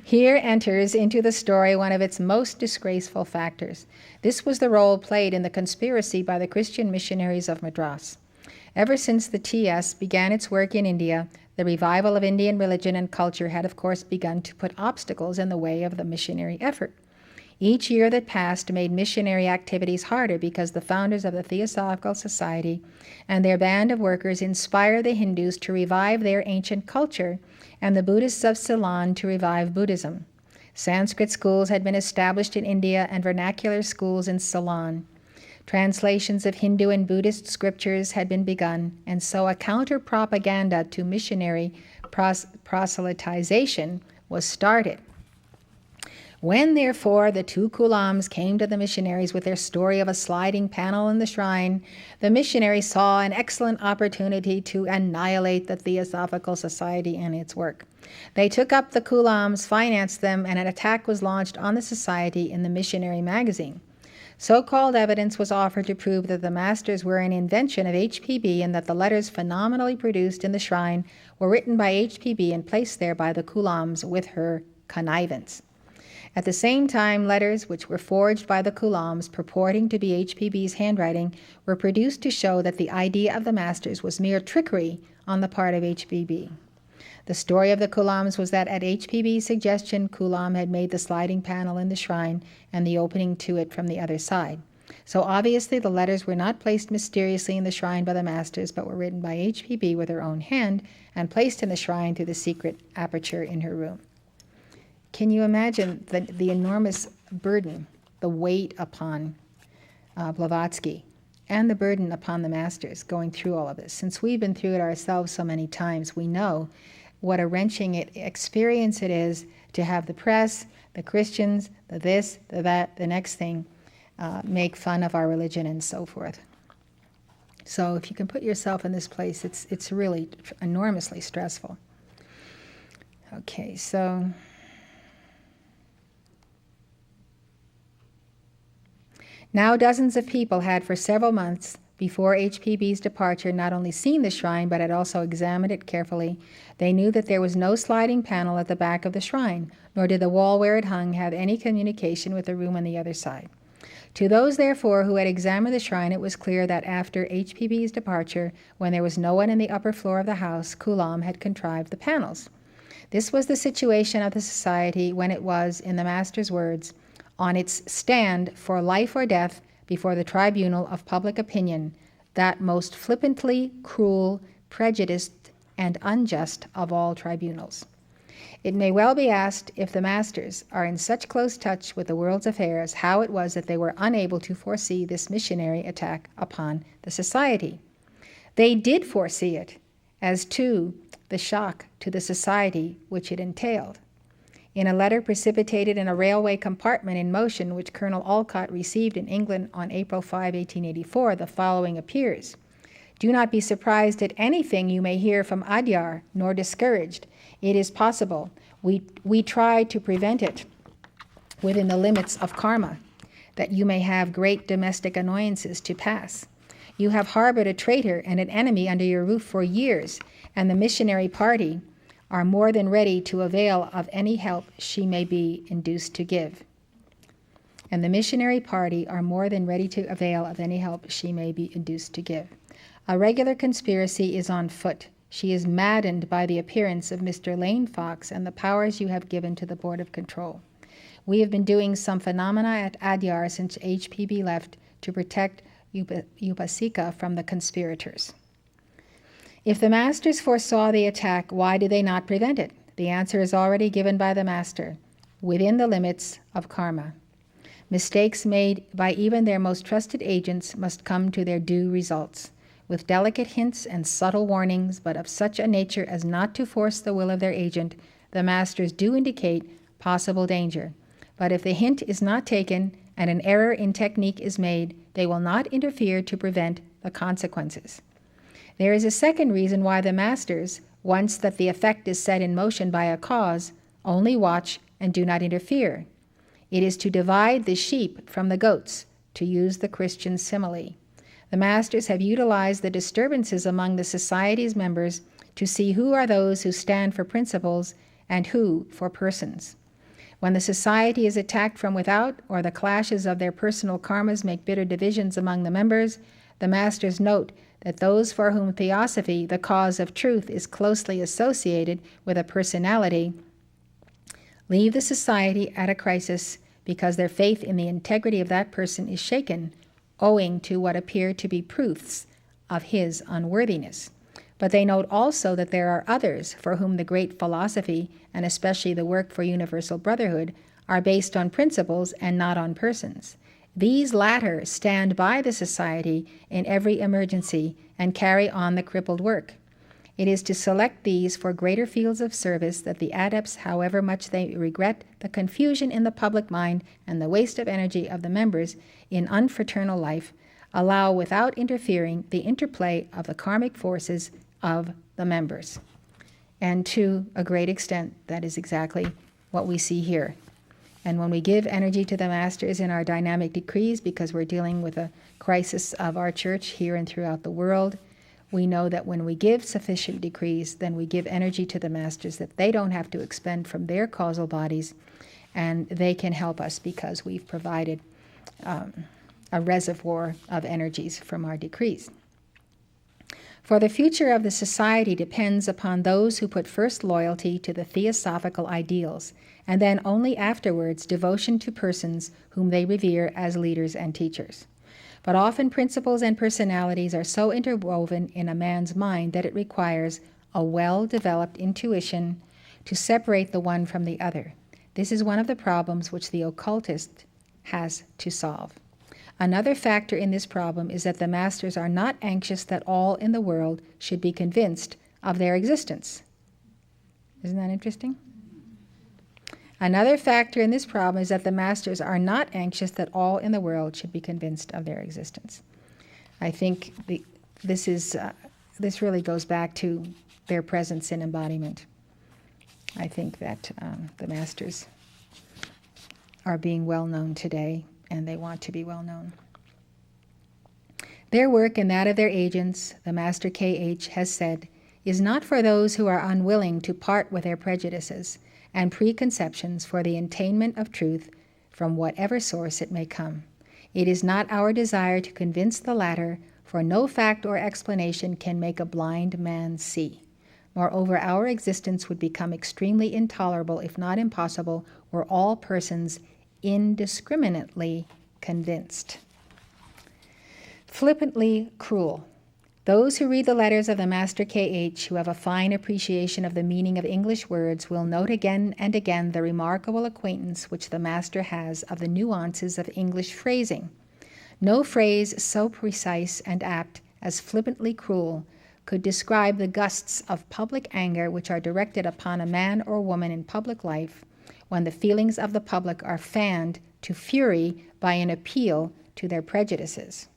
Here enters into the story one of its most disgraceful factors. This was the role played in the conspiracy by the Christian missionaries of Madras. Ever since the TS began its work in India, the revival of Indian religion and culture had of course begun to put obstacles in the way of the missionary effort. Each year that passed made missionary activities harder because the founders of the Theosophical Society and their band of workers inspired the Hindus to revive their ancient culture and the Buddhists of Ceylon to revive Buddhism. Sanskrit schools had been established in India and vernacular schools in Ceylon. Translations of Hindu and Buddhist scriptures had been begun, and so a counter-propaganda to missionary proselytization was started. When, therefore, the 2 Coulombs came to the missionaries with their story of a sliding panel in the shrine, the missionaries saw an excellent opportunity to annihilate the Theosophical Society and its work. They took up the Coulombs, financed them, and an attack was launched on the society in the missionary magazine. So-called evidence was offered to prove that the masters were an invention of HPB and that the letters phenomenally produced in the shrine were written by HPB and placed there by the Kulams with her connivance. At the same time, letters which were forged by the Kulams purporting to be HPB's handwriting were produced to show that the idea of the masters was mere trickery on the part of HPB. The story of the Kulams was that at HPB's suggestion, Kulam had made the sliding panel in the shrine and the opening to it from the other side. So obviously the letters were not placed mysteriously in the shrine by the masters, but were written by HPB with her own hand and placed in the shrine through the secret aperture in her room. Can you imagine the enormous burden, the weight upon Blavatsky and the burden upon the masters going through all of this? Since we've been through it ourselves so many times, we know what a wrenching experience it is to have the press, the Christians, the this, the that, the next thing, make fun of our religion and so forth. So if you can put yourself in this place, it's really enormously stressful. Okay, so now dozens of people had for several months before HPB's departure not only seen the shrine, but had also examined it carefully. They knew that there was no sliding panel at the back of the shrine, nor did the wall where it hung have any communication with the room on the other side. To those, therefore, who had examined the shrine, it was clear that after HPB's departure, when there was no one in the upper floor of the house, Kulam had contrived the panels. This was the situation of the society when it was, in the master's words, on its stand for life or death before the tribunal of public opinion, that most flippantly cruel, prejudiced, and unjust of all tribunals. It may well be asked, if the masters are in such close touch with the world's affairs, how it was that they were unable to foresee this missionary attack upon the society. They did foresee it, as too the shock to the society which it entailed. In a letter precipitated in a railway compartment in motion, which Colonel Olcott received in England on April 5, 1884, the following appears. Do not be surprised at anything you may hear from Adyar, nor discouraged. It is possible. We try to prevent it within the limits of karma, that you may have great domestic annoyances to pass. You have harbored a traitor and an enemy under your roof for years, and the missionary party are more than ready to avail of any help she may be induced to give. And the missionary party are more than ready to avail of any help she may be induced to give. A regular conspiracy is on foot. She is maddened by the appearance of Mr. Lane Fox and the powers you have given to the Board of Control. We have been doing some phenomena at Adyar since HPB left to protect Upasika from the conspirators. If the masters foresaw the attack, why did they not prevent it? The answer is already given by the master, within the limits of karma. Mistakes made by even their most trusted agents must come to their due results, with delicate hints and subtle warnings, but of such a nature as not to force the will of their agent. The masters do indicate possible danger, but if the hint is not taken and an error in technique is made, they will not interfere to prevent the consequences. There is a second reason why the masters, once that the effect is set in motion by a cause, only watch and do not interfere. It is to divide the sheep from the goats, to use the Christian simile. The masters have utilized the disturbances among the society's members to see who are those who stand for principles and who for persons. When the society is attacked from without, or the clashes of their personal karmas make bitter divisions among the members, the masters note that those for whom theosophy, the cause of truth, is closely associated with a personality, leave the society at a crisis because their faith in the integrity of that person is shaken, owing to what appear to be proofs of his unworthiness. But they note also that there are others for whom the great philosophy, and especially the work for universal brotherhood, are based on principles and not on persons. These latter stand by the society in every emergency and carry on the crippled work. It is to select these for greater fields of service that the adepts, however much they regret the confusion in the public mind and the waste of energy of the members in unfraternal life, allow without interfering the interplay of the karmic forces of the members. And to a great extent, that is exactly what we see here. And when we give energy to the masters in our dynamic decrees, because we're dealing with a crisis of our church here and throughout the world, we know that when we give sufficient decrees, then we give energy to the masters that they don't have to expend from their causal bodies, and they can help us because we've provided a reservoir of energies from our decrees. For the future of the society depends upon those who put first loyalty to the theosophical ideals, and then only afterwards devotion to persons whom they revere as leaders and teachers. But often principles and personalities are so interwoven in a man's mind that it requires a well-developed intuition to separate the one from the other. This is one of the problems which the occultist has to solve. Another factor in this problem is that the masters are not anxious that all in the world should be convinced of their existence. Isn't that interesting? Another factor in this problem is that the masters are not anxious that all in the world should be convinced of their existence. I think this really goes back to their presence in embodiment. I think that the masters are being well known today, and they want to be well known. Their work and that of their agents, the Master K.H. has said, is not for those who are unwilling to part with their prejudices and preconceptions for the attainment of truth from whatever source it may come. It is not our desire to convince the latter, for no fact or explanation can make a blind man see. Moreover, our existence would become extremely intolerable, if not impossible, were all persons indiscriminately convinced. Flippantly cruel. Those who read the letters of the Master K.H., who have a fine appreciation of the meaning of English words, will note again and again the remarkable acquaintance which the Master has of the nuances of English phrasing. No phrase so precise and apt as flippantly cruel could describe the gusts of public anger which are directed upon a man or woman in public life, when the feelings of the public are fanned to fury by an appeal to their prejudices.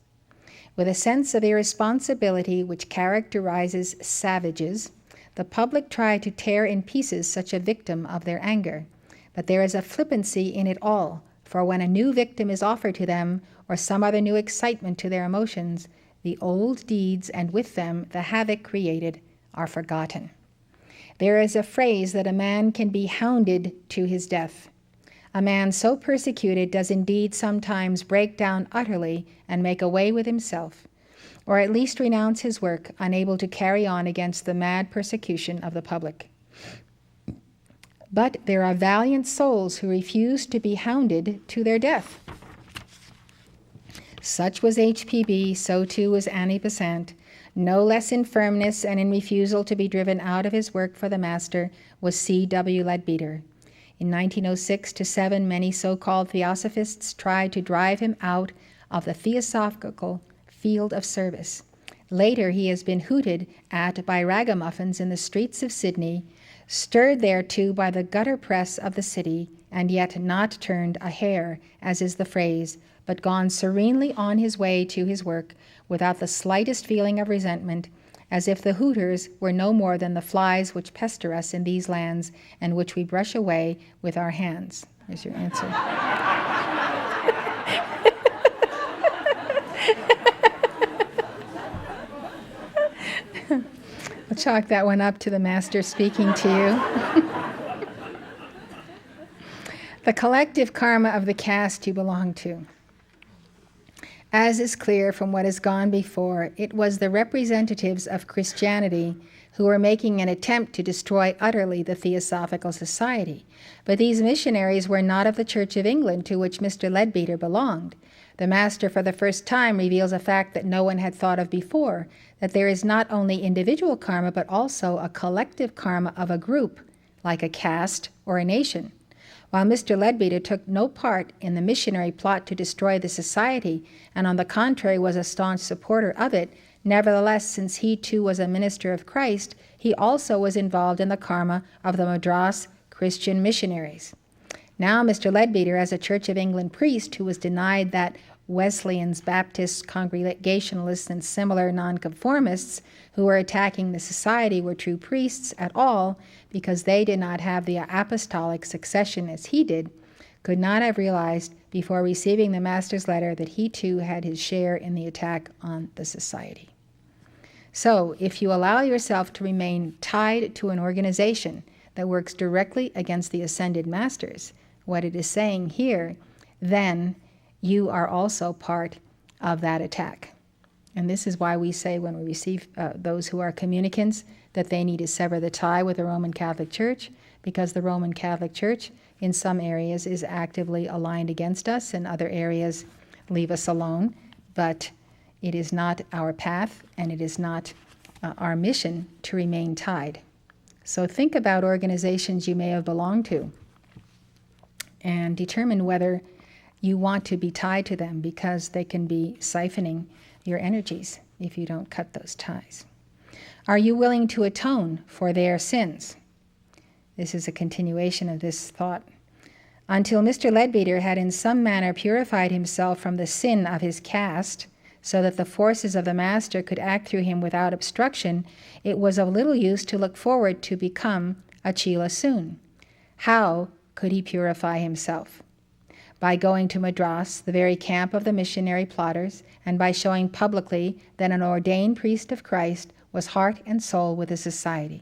With a sense of irresponsibility which characterizes savages, the public try to tear in pieces such a victim of their anger. But there is a flippancy in it all, for when a new victim is offered to them, or some other new excitement to their emotions, the old deeds, and with them the havoc created, are forgotten. There is a phrase that a man can be hounded to his death. A man so persecuted does indeed sometimes break down utterly and make away with himself, or at least renounce his work, unable to carry on against the mad persecution of the public. But there are valiant souls who refuse to be hounded to their death. Such was H.P.B., so too was Annie Besant. No less in firmness and in refusal to be driven out of his work for the Master was C.W. Leadbeater. In 1906-7, many so-called theosophists tried to drive him out of the theosophical field of service. Later, he has been hooted at by ragamuffins in the streets of Sydney, stirred thereto by the gutter press of the city, and yet not turned a hair, as is the phrase, but gone serenely on his way to his work without the slightest feeling of resentment, as if the hooters were no more than the flies which pester us in these lands and which we brush away with our hands. There's your answer. I'll chalk that one up to the Master speaking to you. The collective karma of the caste you belong to. As is clear from what has gone before, it was the representatives of Christianity who were making an attempt to destroy utterly the Theosophical Society. But these missionaries were not of the Church of England, to which Mr. Leadbeater belonged. The Master for the first time reveals a fact that no one had thought of before, that there is not only individual karma, but also a collective karma of a group, like a caste or a nation. While Mr. Leadbeater took no part in the missionary plot to destroy the society, and on the contrary was a staunch supporter of it, nevertheless, since he too was a minister of Christ, he also was involved in the karma of the Madras Christian missionaries. Now Mr. Leadbeater, as a Church of England priest who was denied that Wesleyans, Baptists, Congregationalists, and similar nonconformists who were attacking the society were true priests at all, because they did not have the apostolic succession as he did, could not have realized before receiving the Master's letter that he too had his share in the attack on the society. So, if you allow yourself to remain tied to an organization that works directly against the ascended masters, what it is saying here, then you are also part of that attack. And this is why we say when we receive those who are communicants that they need to sever the tie with the Roman Catholic Church, because the Roman Catholic Church in some areas is actively aligned against us, and other areas leave us alone. But it is not our path, and it is not our mission to remain tied. So think about organizations you may have belonged to and determine whether you want to be tied to them, because they can be siphoning your energies if you don't cut those ties. Are you willing to atone for their sins? This is a continuation of this thought. Until Mr. Leadbeater had in some manner purified himself from the sin of his caste, so that the forces of the Master could act through him without obstruction, it was of little use to look forward to become a chela soon. How could he purify himself? By going to Madras, the very camp of the missionary plotters, and by showing publicly that an ordained priest of Christ was heart and soul with the society.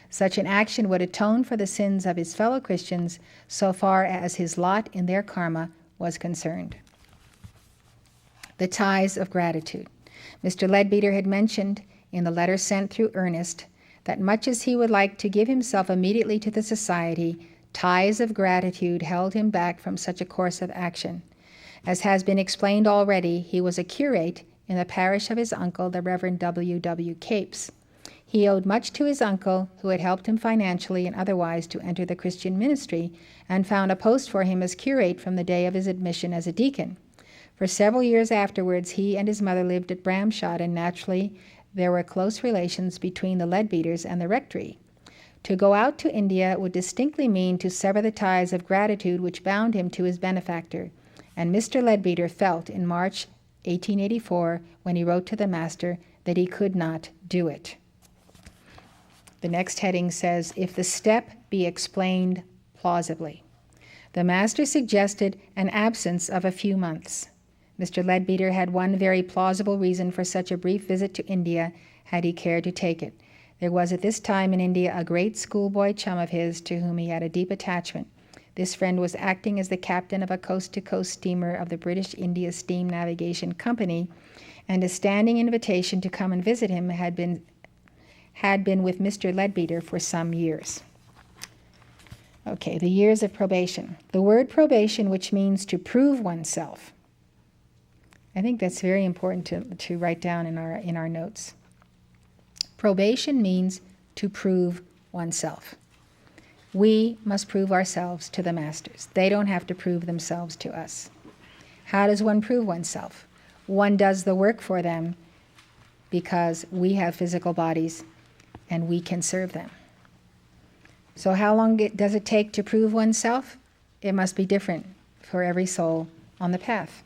Such an action would atone for the sins of his fellow Christians so far as his lot in their karma was concerned. The ties of gratitude. Mr. Leadbeater had mentioned in the letter sent through Ernest that much as he would like to give himself immediately to the society, ties of gratitude held him back from such a course of action. As has been explained already, he was a curate in the parish of his uncle, the Reverend W. W. Capes. He owed much to his uncle, who had helped him financially and otherwise to enter the Christian ministry, and found a post for him as curate from the day of his admission as a deacon. For several years afterwards, he and his mother lived at Bramshot, and naturally there were close relations between the Leadbeaters and the rectory. To go out to India would distinctly mean to sever the ties of gratitude which bound him to his benefactor, and Mr. Leadbeater felt in March 1884, when he wrote to the Master, that he could not do it. The next heading says, if the step be explained plausibly. The Master suggested an absence of a few months. Mr. Leadbeater had one very plausible reason for such a brief visit to India, had he cared to take it. There was at this time in India a great schoolboy chum of his to whom he had a deep attachment. This friend was acting as the captain of a coast-to-coast steamer of the British India Steam Navigation Company, and a standing invitation to come and visit him had been with Mr. Leadbeater for some years. Okay, the years of probation. The word probation, which means to prove oneself. I think that's very important to write down in our notes. Probation means to prove oneself. We must prove ourselves to the Masters. They don't have to prove themselves to us. How does one prove oneself? One does the work for them because we have physical bodies and we can serve them. So how long does it take to prove oneself? It must be different for every soul on the path.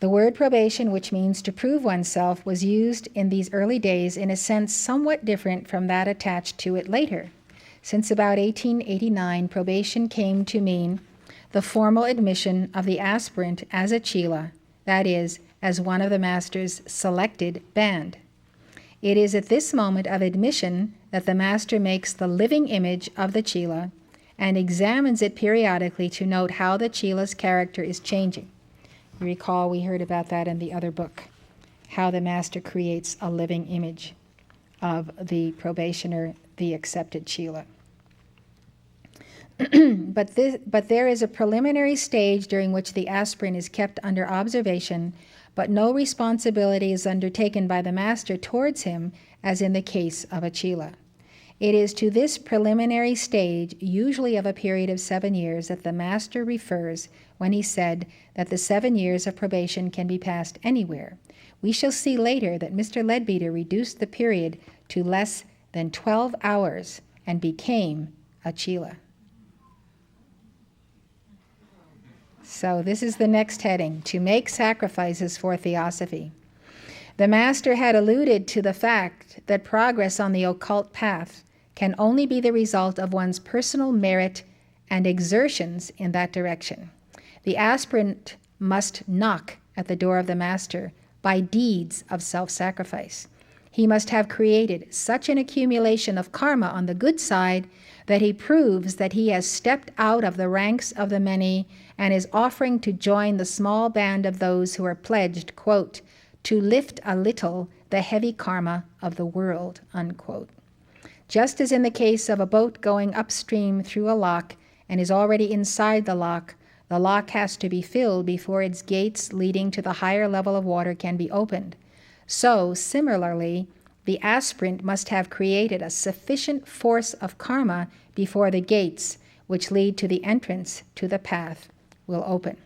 The word probation, which means to prove oneself, was used in these early days in a sense somewhat different from that attached to it later. Since about 1889, probation came to mean the formal admission of the aspirant as a chela, that is, as one of the Master's selected band. It is at this moment of admission that the Master makes the living image of the chela and examines it periodically to note how the chela's character is changing. You recall we heard about that in the other book, how the Master creates a living image of the probationer, the accepted chela. But there is a preliminary stage during which the aspirant is kept under observation, but no responsibility is undertaken by the Master towards him, as in the case of a chela. It is to this preliminary stage, usually of a period of 7 years, that the Master refers when he said that the 7 years of probation can be passed anywhere. We shall see later that Mr. Leadbeater reduced the period to less than 12 hours and became a chela. So this is the next heading, to make sacrifices for theosophy. The Master had alluded to the fact that progress on the occult path can only be the result of one's personal merit and exertions in that direction. The aspirant must knock at the door of the master by deeds of self-sacrifice. He must have created such an accumulation of karma on the good side that he proves that he has stepped out of the ranks of the many and is offering to join the small band of those who are pledged, quote, to lift a little the heavy karma of the world, unquote. Just as in the case of a boat going upstream through a lock and is already inside the lock has to be filled before its gates leading to the higher level of water can be opened. So, similarly, the aspirant must have created a sufficient force of karma before the gates, which lead to the entrance to the path, will open.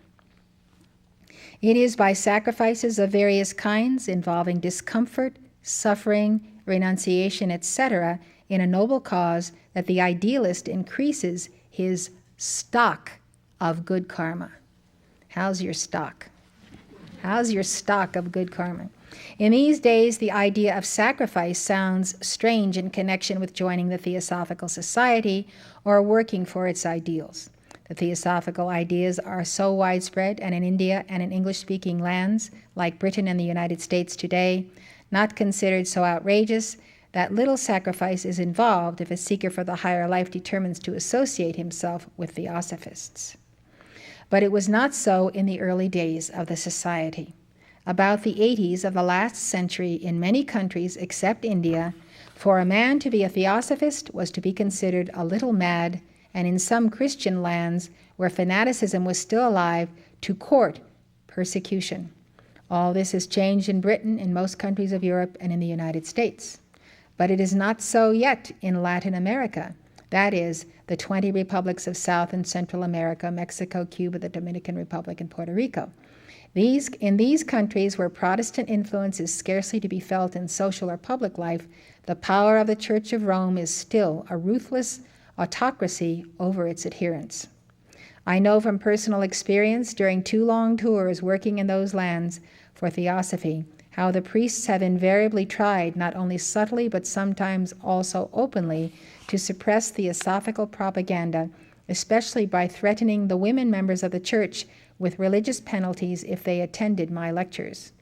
It is by sacrifices of various kinds involving discomfort, suffering, renunciation, etc., in a noble cause that the idealist increases his stock of good karma. How's your stock? How's your stock of good karma? In these days, the idea of sacrifice sounds strange in connection with joining the Theosophical Society or working for its ideals. The Theosophical ideas are so widespread, and in India and in English-speaking lands, like Britain and the United States today, not considered so outrageous that little sacrifice is involved if a seeker for the higher life determines to associate himself with Theosophists. But it was not so in the early days of the society. About the 80s of the last century, in many countries except India, for a man to be a Theosophist was to be considered a little mad, and in some Christian lands where fanaticism was still alive, to court persecution. All this has changed in Britain, in most countries of Europe, and in the United States. But it is not so yet in Latin America. That is, the 20 republics of South and Central America, Mexico, Cuba, the Dominican Republic, and Puerto Rico. In these countries where Protestant influence is scarcely to be felt in social or public life, the power of the Church of Rome is still a ruthless autocracy over its adherents. I know from personal experience during 2 long tours working in those lands for Theosophy how the priests have invariably tried, not only subtly but sometimes also openly, to suppress Theosophical propaganda, especially by threatening the women members of the church with religious penalties if they attended my lectures.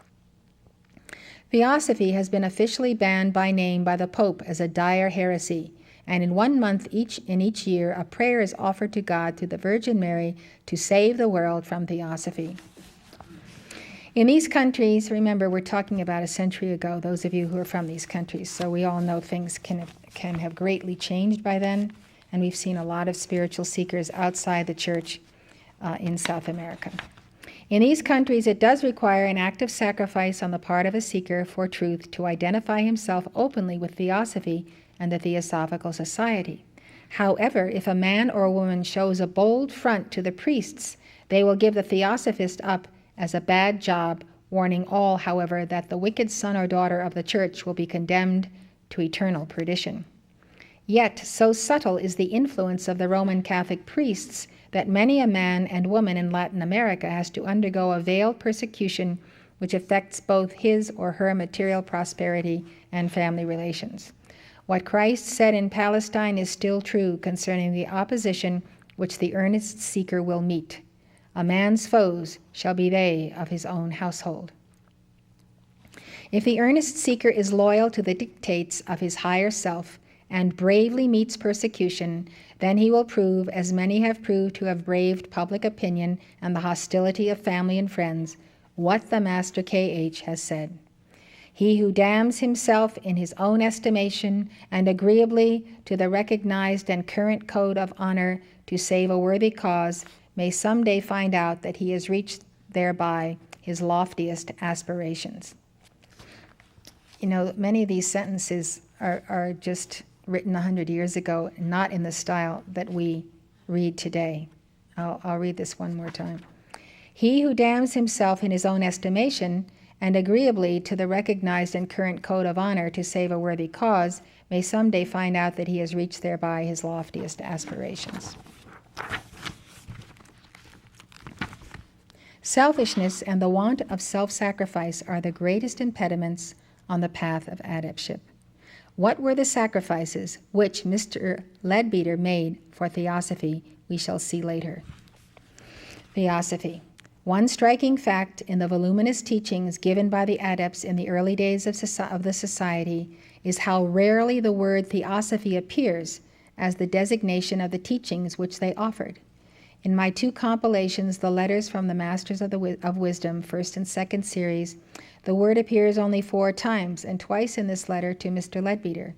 Theosophy has been officially banned by name by the Pope as a dire heresy, and in 1 month in each year a prayer is offered to God through the Virgin Mary to save the world from Theosophy. In these countries, remember we're talking about a century ago, those of you who are from these countries, so we all know things can have greatly changed by then, and we've seen a lot of spiritual seekers outside the church in South America. In these countries, it does require an act of sacrifice on the part of a seeker for truth to identify himself openly with Theosophy and the Theosophical Society. However, if a man or a woman shows a bold front to the priests, they will give the Theosophist up as a bad job, warning all, however, that the wicked son or daughter of the church will be condemned to eternal perdition. Yet, so subtle is the influence of the Roman Catholic priests that many a man and woman in Latin America has to undergo a veiled persecution which affects both his or her material prosperity and family relations. What Christ said in Palestine is still true concerning the opposition which the earnest seeker will meet. A man's foes shall be they of his own household. If the earnest seeker is loyal to the dictates of his higher self and bravely meets persecution, then he will prove, as many have proved to have braved public opinion and the hostility of family and friends, what the Master K.H. has said. He who damns himself in his own estimation and agreeably to the recognized and current code of honor to save a worthy cause may someday find out that he has reached thereby his loftiest aspirations. You know, many of these sentences are just written 100 years ago, not in the style that we read today. I'll read this one more time. He who damns himself in his own estimation and agreeably to the recognized and current code of honor to save a worthy cause may someday find out that he has reached thereby his loftiest aspirations. Selfishness and the want of self-sacrifice are the greatest impediments on the path of adeptship. What were the sacrifices which Mr. Leadbeater made for Theosophy we shall see later. Theosophy. One striking fact in the voluminous teachings given by the adepts in the early days of the society is how rarely the word theosophy appears as the designation of the teachings which they offered. In my two compilations, the Letters from the Masters of Wisdom, first and second series, the word appears only 4 times, and twice in this letter to Mr. Leadbeater.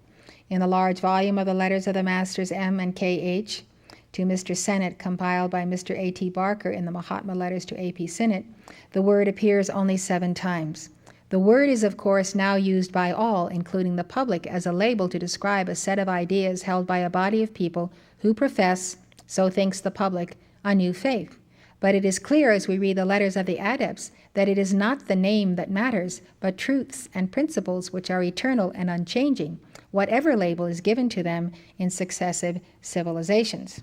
In the large volume of the Letters of the Masters M and K.H. to Mr. Sennett, compiled by Mr. A.T. Barker in the Mahatma Letters to A.P. Sennett, the word appears only 7 times. The word is, of course, now used by all, including the public, as a label to describe a set of ideas held by a body of people who profess, so thinks the public, a new faith. But it is clear as we read the letters of the adepts that it is not the name that matters, but truths and principles which are eternal and unchanging, whatever label is given to them in successive civilizations.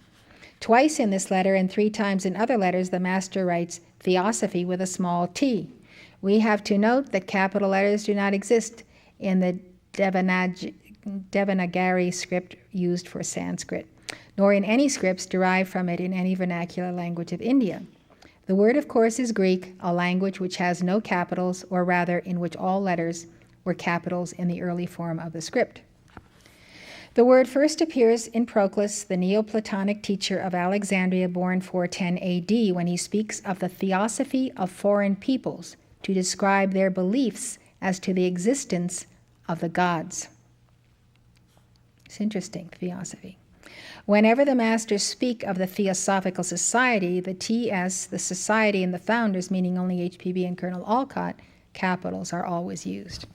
Twice in this letter and 3 times in other letters, the Master writes theosophy with a small t. We have to note that capital letters do not exist in the Devanagari script used for Sanskrit, nor in any scripts derived from it in any vernacular language of India. The word, of course, is Greek, a language which has no capitals, or rather in which all letters were capitals in the early form of the script. The word first appears in Proclus, the Neoplatonic teacher of Alexandria, born 410 A.D., when he speaks of the theosophy of foreign peoples to describe their beliefs as to the existence of the gods. It's interesting, theosophy. Whenever the Masters speak of the Theosophical Society, the TS, the Society, and the Founders, meaning only HPB and Colonel Olcott, capitals are always used.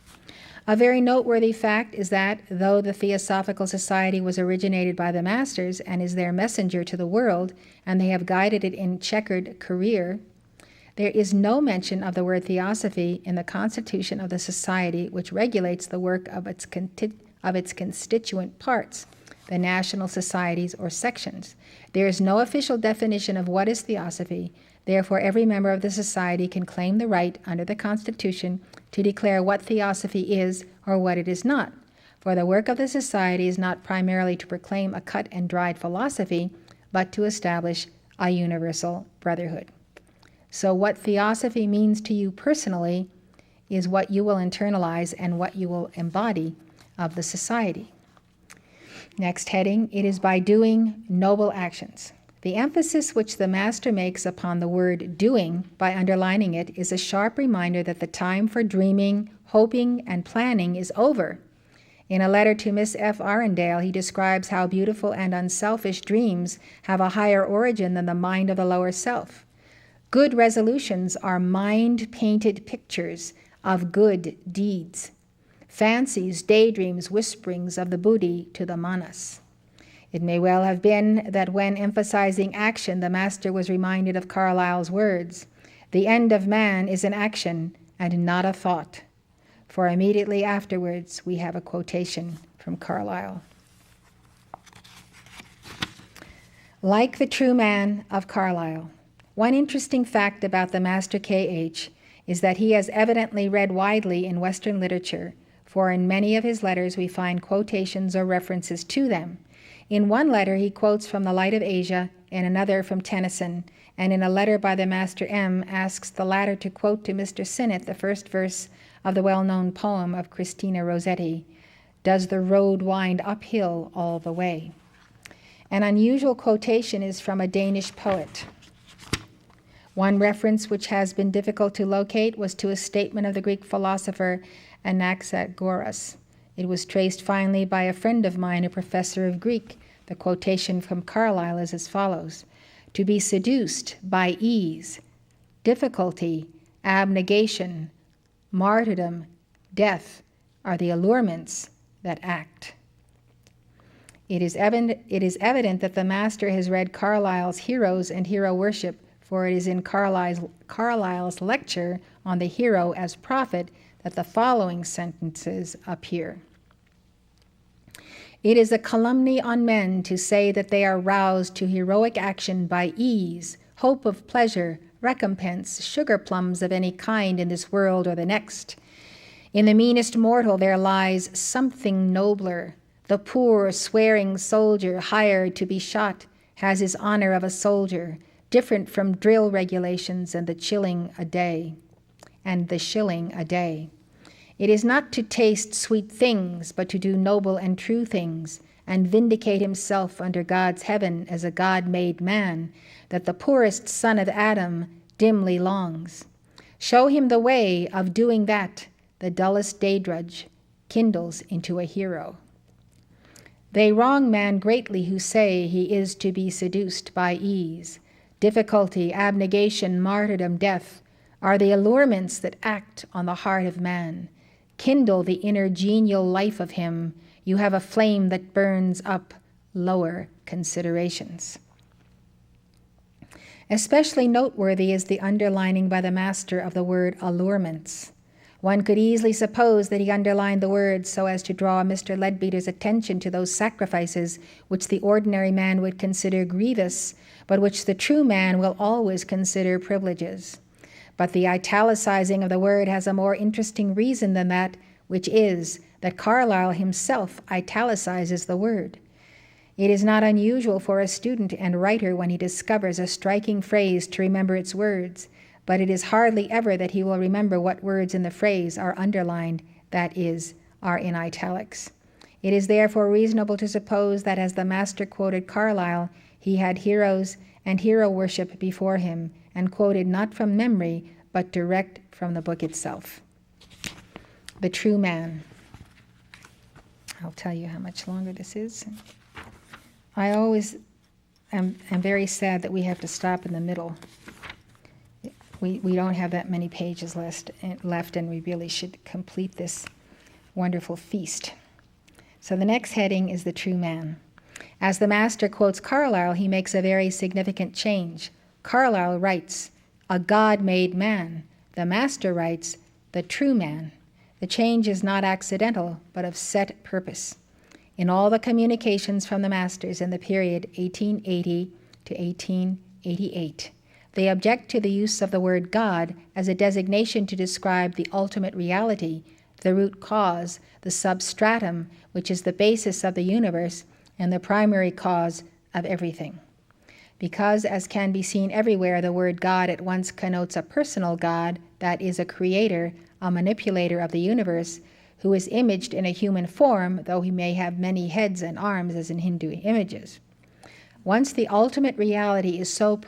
A very noteworthy fact is that, though the Theosophical Society was originated by the Masters and is their messenger to the world, and they have guided it in checkered career, there is no mention of the word theosophy in the Constitution of the Society, which regulates the work of its constituent parts, the national societies or sections. There is no official definition of what is theosophy. Therefore, every member of the society can claim the right under the Constitution to declare what theosophy is or what it is not. For the work of the society is not primarily to proclaim a cut and dried philosophy, but to establish a universal brotherhood. So what theosophy means to you personally is what you will internalize and what you will embody of the society. Next heading, it is by doing noble actions. The emphasis which the Master makes upon the word doing by underlining it is a sharp reminder that the time for dreaming, hoping, and planning is over. In a letter to Miss F. Arundale, he describes how beautiful and unselfish dreams have a higher origin than the mind of the lower self. Good resolutions are mind-painted pictures of good deeds. Fancies, daydreams, whisperings of the Buddhi to the manas. It may well have been that when emphasizing action, the Master was reminded of Carlyle's words, "The end of man is an action and not a thought." For immediately afterwards, we have a quotation from Carlyle. Like the true man of Carlyle, one interesting fact about the Master K.H. is that he has evidently read widely in Western literature, for in many of his letters we find quotations or references to them. In one letter he quotes from The Light of Asia, in another from Tennyson, and in a letter by the Master M asks the latter to quote to Mr. Sinnett the first verse of the well-known poem of Christina Rossetti, "Does the road wind uphill all the way?" An unusual quotation is from a Danish poet. One reference which has been difficult to locate was to a statement of the Greek philosopher Anaxagoras. It was traced finally by a friend of mine, a professor of Greek. The quotation from Carlyle is as follows: "To be seduced by ease, difficulty, abnegation, martyrdom, death are the allurements that act." It is evident that the Master has read Carlyle's Heroes and Hero Worship, for it is in Carlyle's lecture on the hero as prophet that the following sentences appear. "It is a calumny on men to say that they are roused to heroic action by ease, hope of pleasure, recompense, sugar plums of any kind in this world or the next. In the meanest mortal there lies something nobler. The poor, swearing soldier hired to be shot has his honor of a soldier, different from drill regulations and the shilling a day. It is not to taste sweet things, but to do noble and true things, and vindicate himself under God's heaven as a God-made man, that the poorest son of Adam dimly longs. Show him the way of doing that, the dullest day drudge kindles into a hero. They wrong man greatly who say he is to be seduced by ease. Difficulty, abnegation, martyrdom, death are the allurements that act on the heart of man. Kindle the inner genial life of him. You have a flame that burns up lower considerations. Especially noteworthy is the underlining by the master of the word allurements. One could easily suppose that he underlined the words so as to draw Mr. Leadbeater's attention to those sacrifices which the ordinary man would consider grievous, but which the true man will always consider privileges. But the italicizing of the word has a more interesting reason than that, which is that Carlyle himself italicizes the word. It is not unusual for a student and writer, when he discovers a striking phrase, to remember its words, but it is hardly ever that he will remember what words in the phrase are underlined, that is, are in italics. It is therefore reasonable to suppose that as the master quoted Carlyle, he had heroes and hero worship before him, and quoted not from memory, but direct from the book itself. The True Man. I'll tell you how much longer this is. I always am very sad that we have to stop in the middle. We don't have that many pages left, and we really should complete this wonderful feast. So the next heading is the true man. As the master quotes Carlyle, he makes a very significant change. Carlyle writes, a God-made man. The master writes, the true man. The change is not accidental, but of set purpose. In all the communications from the masters in the period 1880 to 1888, they object to the use of the word God as a designation to describe the ultimate reality, the root cause, the substratum, which is the basis of the universe and the primary cause of everything. Because, as can be seen everywhere, the word God at once connotes a personal God, that is, a creator, a manipulator of the universe, who is imaged in a human form, though he may have many heads and arms as in Hindu images. Once the ultimate reality is so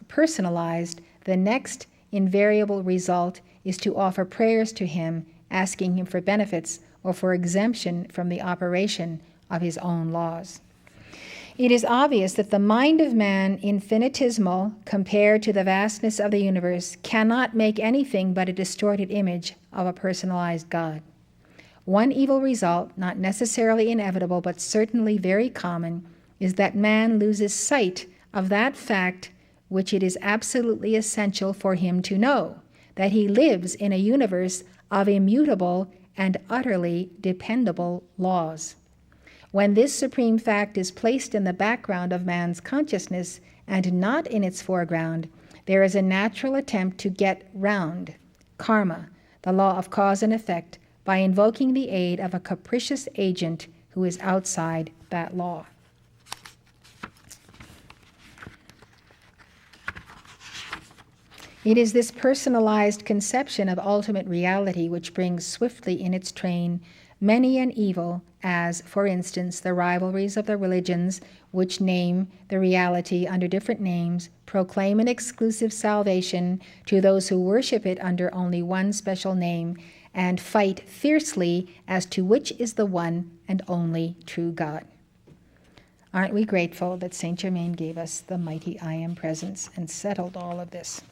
personalized, the next invariable result is to offer prayers to him, asking him for benefits or for exemption from the operation of his own laws. It is obvious that the mind of man, infinitesimal compared to the vastness of the universe, cannot make anything but a distorted image of a personalized God. One evil result, not necessarily inevitable, but certainly very common, is that man loses sight of that fact which it is absolutely essential for him to know, that he lives in a universe of immutable and utterly dependable laws. When this supreme fact is placed in the background of man's consciousness and not in its foreground, there is a natural attempt to get round karma, the law of cause and effect, by invoking the aid of a capricious agent who is outside that law. It is this personalized conception of ultimate reality which brings swiftly in its train many an evil, as, for instance, the rivalries of the religions which name the reality under different names, proclaim an exclusive salvation to those who worship it under only one special name, and fight fiercely as to which is the one and only true God. Aren't we grateful that Saint Germain gave us the mighty I Am Presence and settled all of this?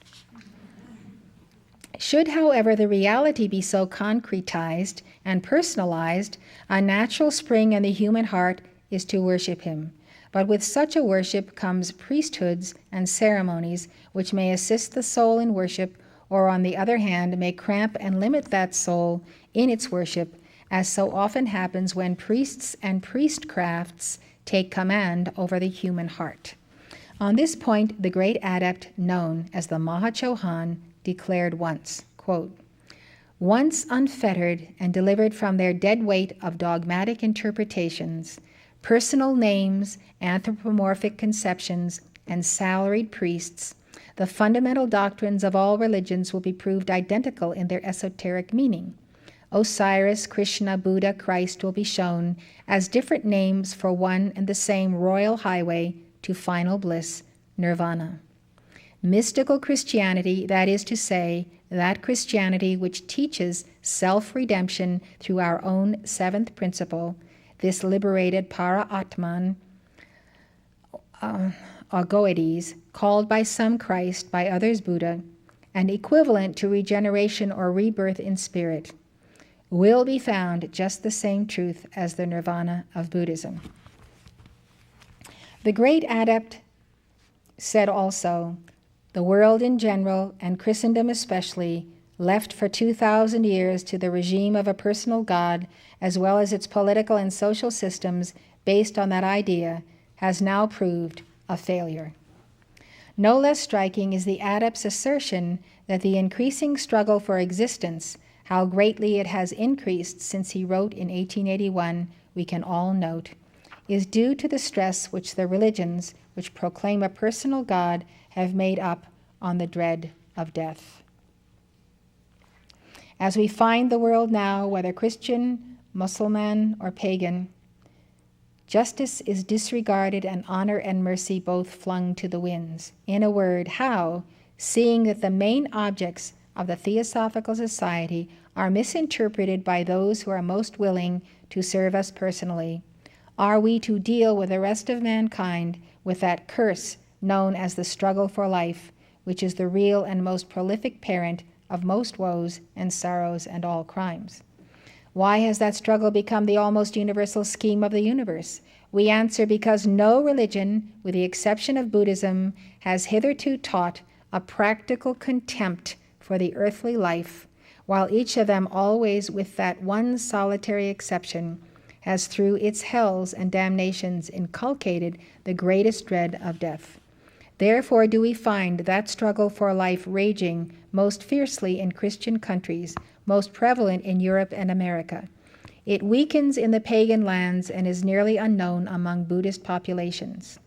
Should, however, the reality be so concretized and personalized, a natural spring in the human heart is to worship him. But with such a worship comes priesthoods and ceremonies which may assist the soul in worship, or on the other hand may cramp and limit that soul in its worship, as so often happens when priests and priestcrafts take command over the human heart. On this point, the great adept known as the Mahachohan declared once, quote, "Once unfettered and delivered from their dead weight of dogmatic interpretations, personal names, anthropomorphic conceptions, and salaried priests, the fundamental doctrines of all religions will be proved identical in their esoteric meaning. Osiris, Krishna, Buddha, Christ will be shown as different names for one and the same royal highway to final bliss, nirvana. Mystical Christianity, that is to say, that Christianity which teaches self-redemption through our own seventh principle, this liberated para-atman, Agoides, called by some Christ, by others Buddha, and equivalent to regeneration or rebirth in spirit, will be found just the same truth as the nirvana of Buddhism. The great adept said also, the world in general, and Christendom especially, left for 2,000 years to the regime of a personal God, as well as its political and social systems based on that idea, has now proved a failure. No less striking is the adept's assertion that the increasing struggle for existence, how greatly it has increased since he wrote in 1881, we can all note, is due to the stress which the religions which proclaim a personal God have made up on the dread of death. As we find the world now, whether Christian, Mussulman, or pagan, justice is disregarded and honor and mercy both flung to the winds. In a word, how, seeing that the main objects of the Theosophical Society are misinterpreted by those who are most willing to serve us personally, are we to deal with the rest of mankind with that curse known as the struggle for life, which is the real and most prolific parent of most woes and sorrows and all crimes? Why has that struggle become the almost universal scheme of the universe? We answer because no religion, with the exception of Buddhism, has hitherto taught a practical contempt for the earthly life, while each of them always, with that one solitary exception, has through its hells and damnations inculcated the greatest dread of death. Therefore do we find that struggle for life raging most fiercely in Christian countries, most prevalent in Europe and America. It weakens in the pagan lands and is nearly unknown among Buddhist populations.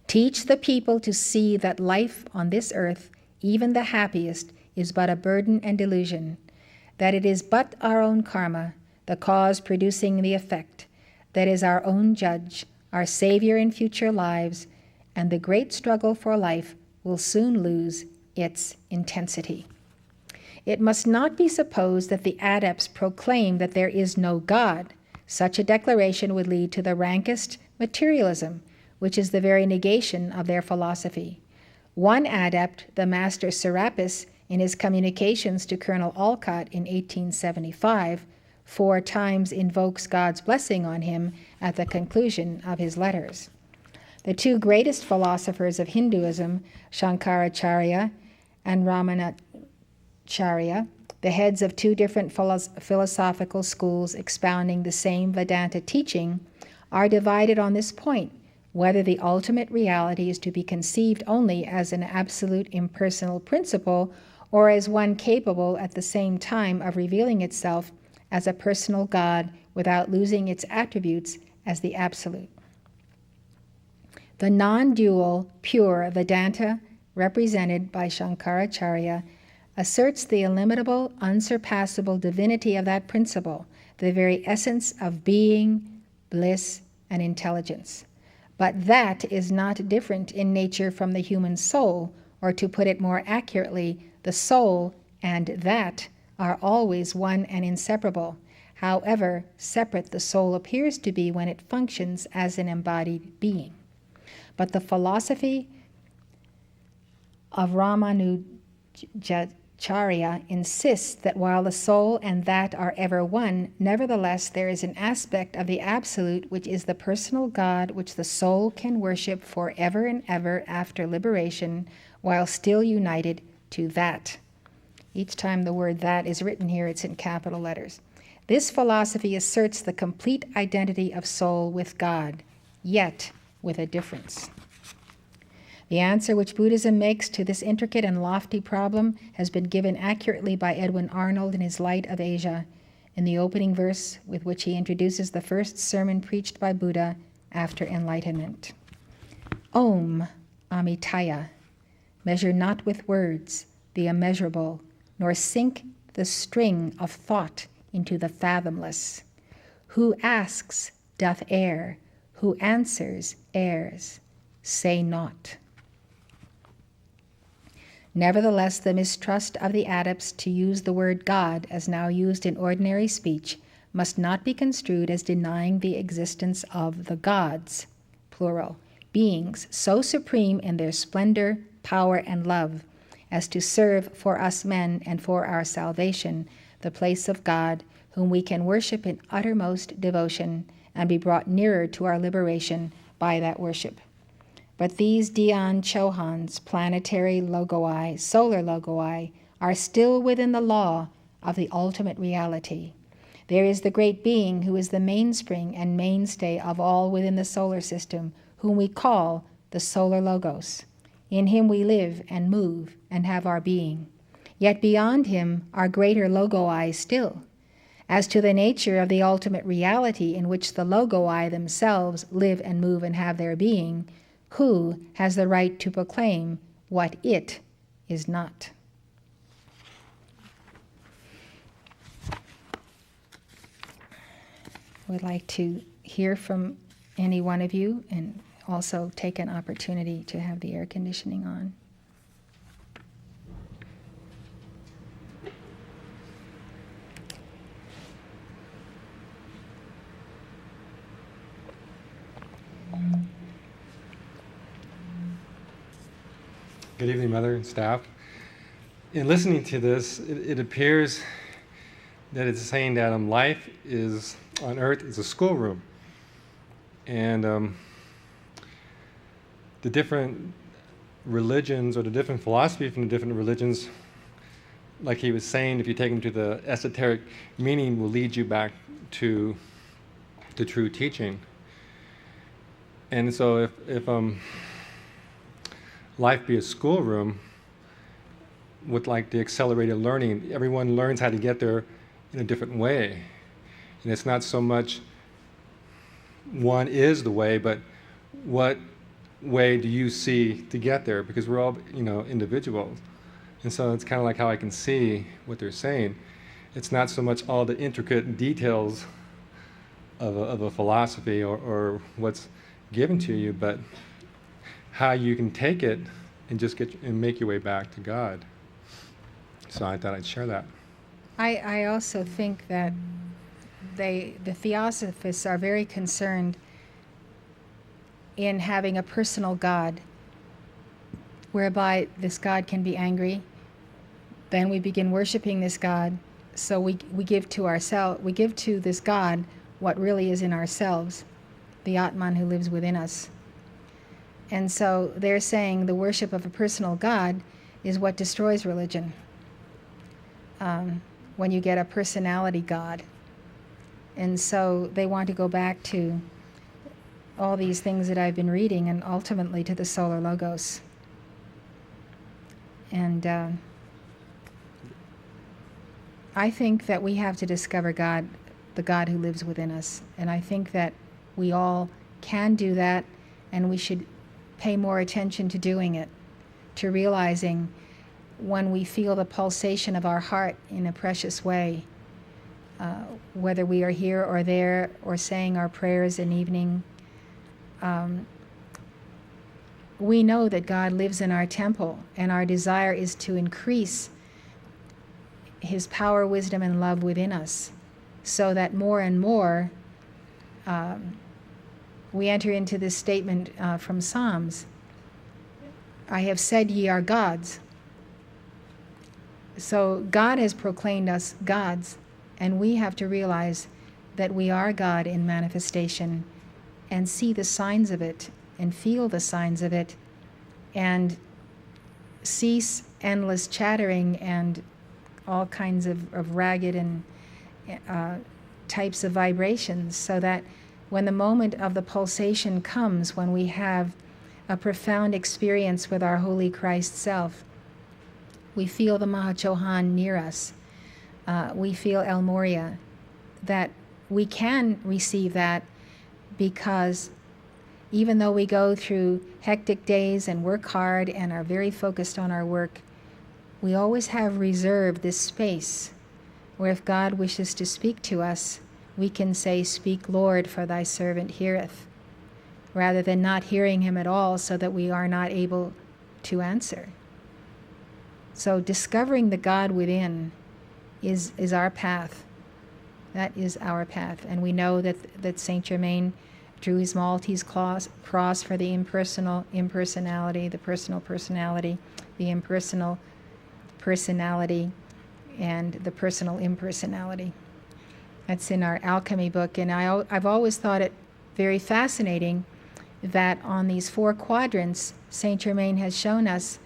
Teach the people to see that life on this earth, even the happiest, is but a burden and delusion, that it is but our own karma, the cause producing the effect, that is our own judge, our savior in future lives, and the great struggle for life will soon lose its intensity. It must not be supposed that the adepts proclaim that there is no God. Such a declaration would lead to the rankest materialism, which is the very negation of their philosophy. One adept, the master Serapis, in his communications to Colonel Olcott in 1875, 4 times invokes God's blessing on him at the conclusion of his letters. The 2 greatest philosophers of Hinduism, Shankaracharya and Ramanacharya, the heads of 2 different philosophical schools expounding the same Vedanta teaching, are divided on this point, whether the ultimate reality is to be conceived only as an absolute impersonal principle or as one capable at the same time of revealing itself as a personal God without losing its attributes as the absolute. The non-dual, pure Vedanta, represented by Shankaracharya, asserts the illimitable, unsurpassable divinity of that principle, the very essence of being, bliss, and intelligence. But that is not different in nature from the human soul, or to put it more accurately, the soul and that are always one and inseparable, however separate the soul appears to be when it functions as an embodied being. But the philosophy of Ramanujacharya insists that while the soul and that are ever one, nevertheless there is an aspect of the absolute which is the personal God which the soul can worship forever and ever after liberation, while still united to that. Each time the word that is written here, it's in capital letters. This philosophy asserts the complete identity of soul with God, yet with a difference. The answer which Buddhism makes to this intricate and lofty problem has been given accurately by Edwin Arnold in his Light of Asia, in the opening verse with which he introduces the first sermon preached by Buddha after enlightenment. Om Amitaya, measure not with words the immeasurable, nor sink the string of thought into the fathomless. Who asks doth err, who answers errs. Say not. Nevertheless, the mistrust of the adepts to use the word God as now used in ordinary speech must not be construed as denying the existence of the gods, plural, beings so supreme in their splendor, power, and love as to serve for us men and for our salvation the place of God, whom we can worship in uttermost devotion and be brought nearer to our liberation by that worship. But these Dian Chohans, planetary logoi, solar logoi, are still within the law of the ultimate reality. There is the great being who is the mainspring and mainstay of all within the solar system, whom we call the solar logos. In him we live and move and have our being. Yet beyond him are greater logoi still. As to the nature of the ultimate reality in which the logoi themselves live and move and have their being, who has the right to proclaim what it is not? I would like to hear from any one of you and also take an opportunity to have the air conditioning on.
Good evening, Mother and staff. In listening to this, it appears that it's saying that life is on earth is a schoolroom. And the different religions or the different philosophy from the different religions, like he was saying, if you take them to the esoteric meaning, will lead you back to the true teaching. And so if life be a schoolroom with like the accelerated learning, everyone learns how to get there in a different way. And it's not so much one is the way, but what way do you see to get there? Because we're all, individuals. And so it's kind of like how I can see what they're saying. It's not so much all the intricate details of a philosophy or what's given to you, but how you can take it and just make your way back to God. So I thought I'd share that.
I also think that the Theosophists are very concerned in having a personal God, whereby this God can be angry. Then we begin worshiping this God, so we give to this God what really is in ourselves, the Atman who lives within us. And so they're saying the worship of a personal God is what destroys religion. When you get a personality God. And so they want to go back to all these things that I've been reading and ultimately to the solar logos. And I think that we have to discover God, the God who lives within us. And I think that we all can do that, and we should pay more attention to doing it, to realizing when we feel the pulsation of our heart in a precious way, whether we are here or there or saying our prayers in evening, we know that God lives in our temple, and our desire is to increase his power, wisdom, and love within us, so that more and more we enter into this statement from Psalms, I have said ye are gods. So God has proclaimed us gods, and we have to realize that we are God in manifestation and see the signs of it and feel the signs of it and cease endless chattering and all kinds of ragged and types of vibrations, so that when the moment of the pulsation comes, when we have a profound experience with our Holy Christ Self, we feel the Mahachohan near us. We feel El Moria. that we can receive that, because even though we go through hectic days and work hard and are very focused on our work, we always have reserved this space where if God wishes to speak to us, we can say, "Speak, Lord, for thy servant heareth," rather than not hearing him at all so that we are not able to answer. So discovering the God within is our path. That is our path. And we know that Saint Germain drew his Maltese cross for the impersonal impersonality, the personal personality, the impersonal personality, and the personal impersonality. That's in our alchemy book. And I've always thought it very fascinating that on these 4 quadrants, Saint Germain has shown us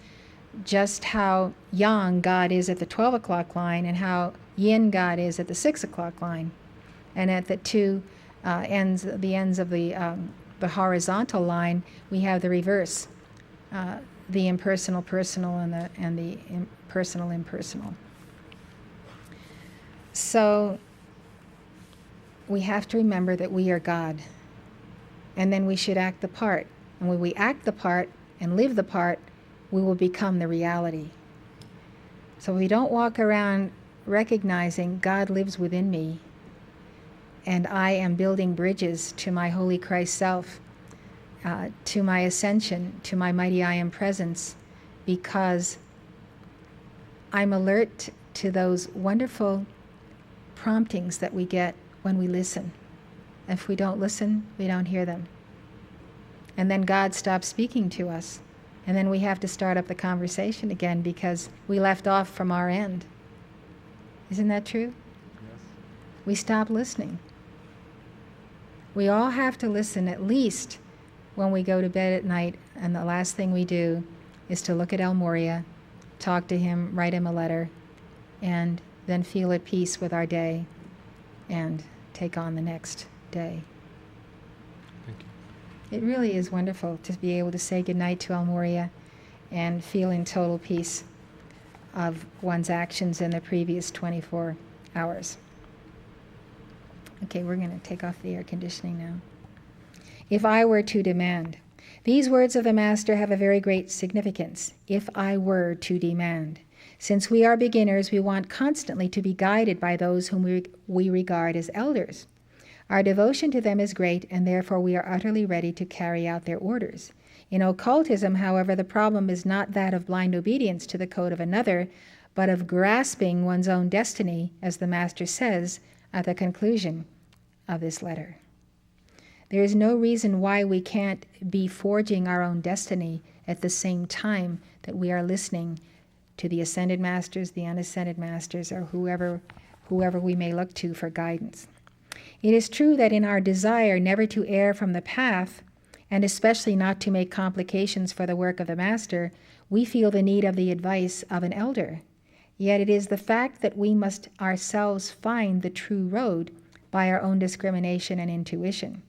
just how yang God is at the 12 o'clock line and how yin God is at the 6 o'clock line. And at the two ends of the horizontal line, we have the reverse, the impersonal personal and the personal impersonal. So we have to remember that we are God, and then we should act the part. And when we act the part and live the part, we will become the reality. So we don't walk around recognizing God lives within me, and I am building bridges to my Holy Christ self, to my ascension, to my mighty I am presence, because I'm alert to those wonderful promptings that we get when we listen. If we don't listen, we don't hear them. And then God stops speaking to us. And then we have to start up the conversation again because we left off from our end. Isn't that true?
Yes.
We stop listening. We all have to listen at least when we go to bed at night, and the last thing we do is to look at El Moria, talk to him, write him a letter, and then feel at peace with our day and take on the next day.
Thank you.
It really is wonderful to be able to say goodnight to El Moria and feel in total peace of one's actions in the previous 24 hours. Okay, we're going to take off the air conditioning now. If I were to demand. These words of the Master have a very great significance. If I were to demand. Since we are beginners, we want constantly to be guided by those whom we regard as elders. Our devotion to them is great, and therefore we are utterly ready to carry out their orders. In occultism, however, the problem is not that of blind obedience to the code of another, but of grasping one's own destiny, as the Master says at the conclusion of this letter. There is no reason why we can't be forging our own destiny at the same time that we are listening to the ascended masters, the unascended masters, or whoever we may look to for guidance. It is true that in our desire never to err from the path, and especially not to make complications for the work of the Master, we feel the need of the advice of an elder. Yet it is the fact that we must ourselves find the true road by our own discrimination and intuition.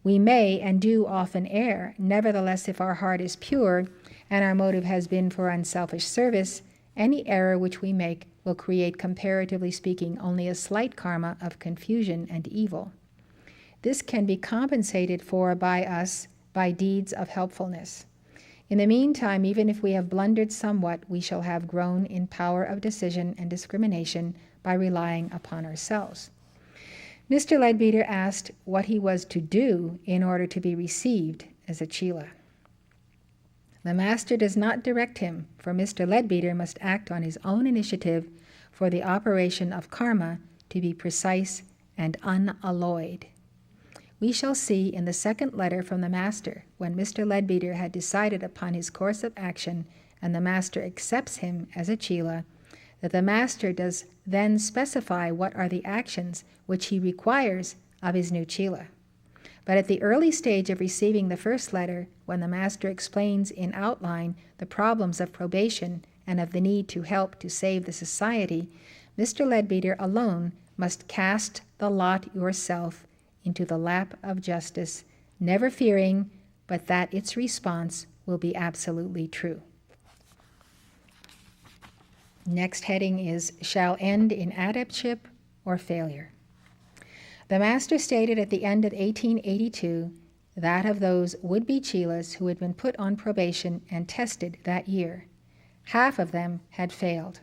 We may and do often err. Nevertheless, if our heart is pure and our motive has been for unselfish service, any error which we make will create, comparatively speaking, only a slight karma of confusion and evil. This can be compensated for by us by deeds of helpfulness. In the meantime, even if we have blundered somewhat, we shall have grown in power of decision and discrimination by relying upon ourselves. Mr. Leadbeater asked what he was to do in order to be received as a chela. The Master does not direct him, for Mr. Leadbeater must act on his own initiative for the operation of karma to be precise and unalloyed. We shall see in the second letter from the Master, when Mr. Leadbeater had decided upon his course of action and the Master accepts him as a chela, that the Master does then specify what are the actions which he requires of his new chela. But at the early stage of receiving the first letter, when the Master explains in outline the problems of probation and of the need to help to save the society, Mr. Leadbeater alone must cast the lot yourself into the lap of justice, never fearing but that its response will be absolutely true. Next heading is, shall end in adeptship or failure. The Master stated at the end of 1882 that of those would-be chelas who had been put on probation and tested that year, half of them had failed.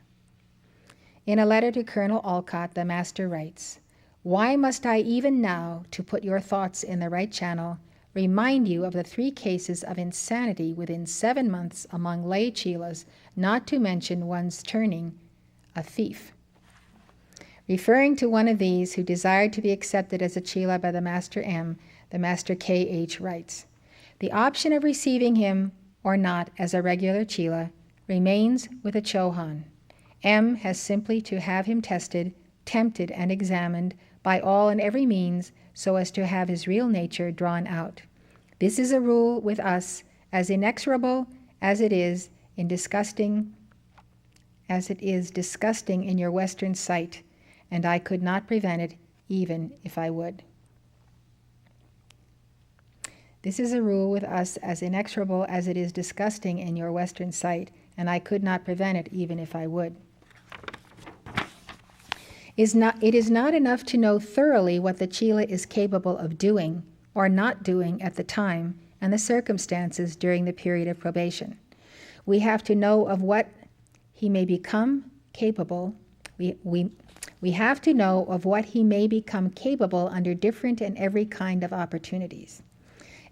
In a letter to Colonel Olcott, the Master writes, "Why must I even now, to put your thoughts in the right channel, remind you of the 3 cases of insanity within 7 months among lay chelas, not to mention one's turning a thief?" Referring to one of these who desired to be accepted as a chela by the Master M, the Master K.H. writes, "The option of receiving him or not as a regular chela remains with a Chohan. M has simply to have him tested, tempted, and examined by all and every means so as to have his real nature drawn out. This is a rule with us as inexorable as it is disgusting in your Western sight, and I could not prevent it even if I would." This is a rule with us as inexorable as it is disgusting in your Western sight, and I could not prevent it even if I would. It is not enough to know thoroughly what the chela is capable of doing or not doing at the time and the circumstances during the period of probation. We have to know of what he may become capable. We have to know of what he may become capable under different and every kind of opportunities.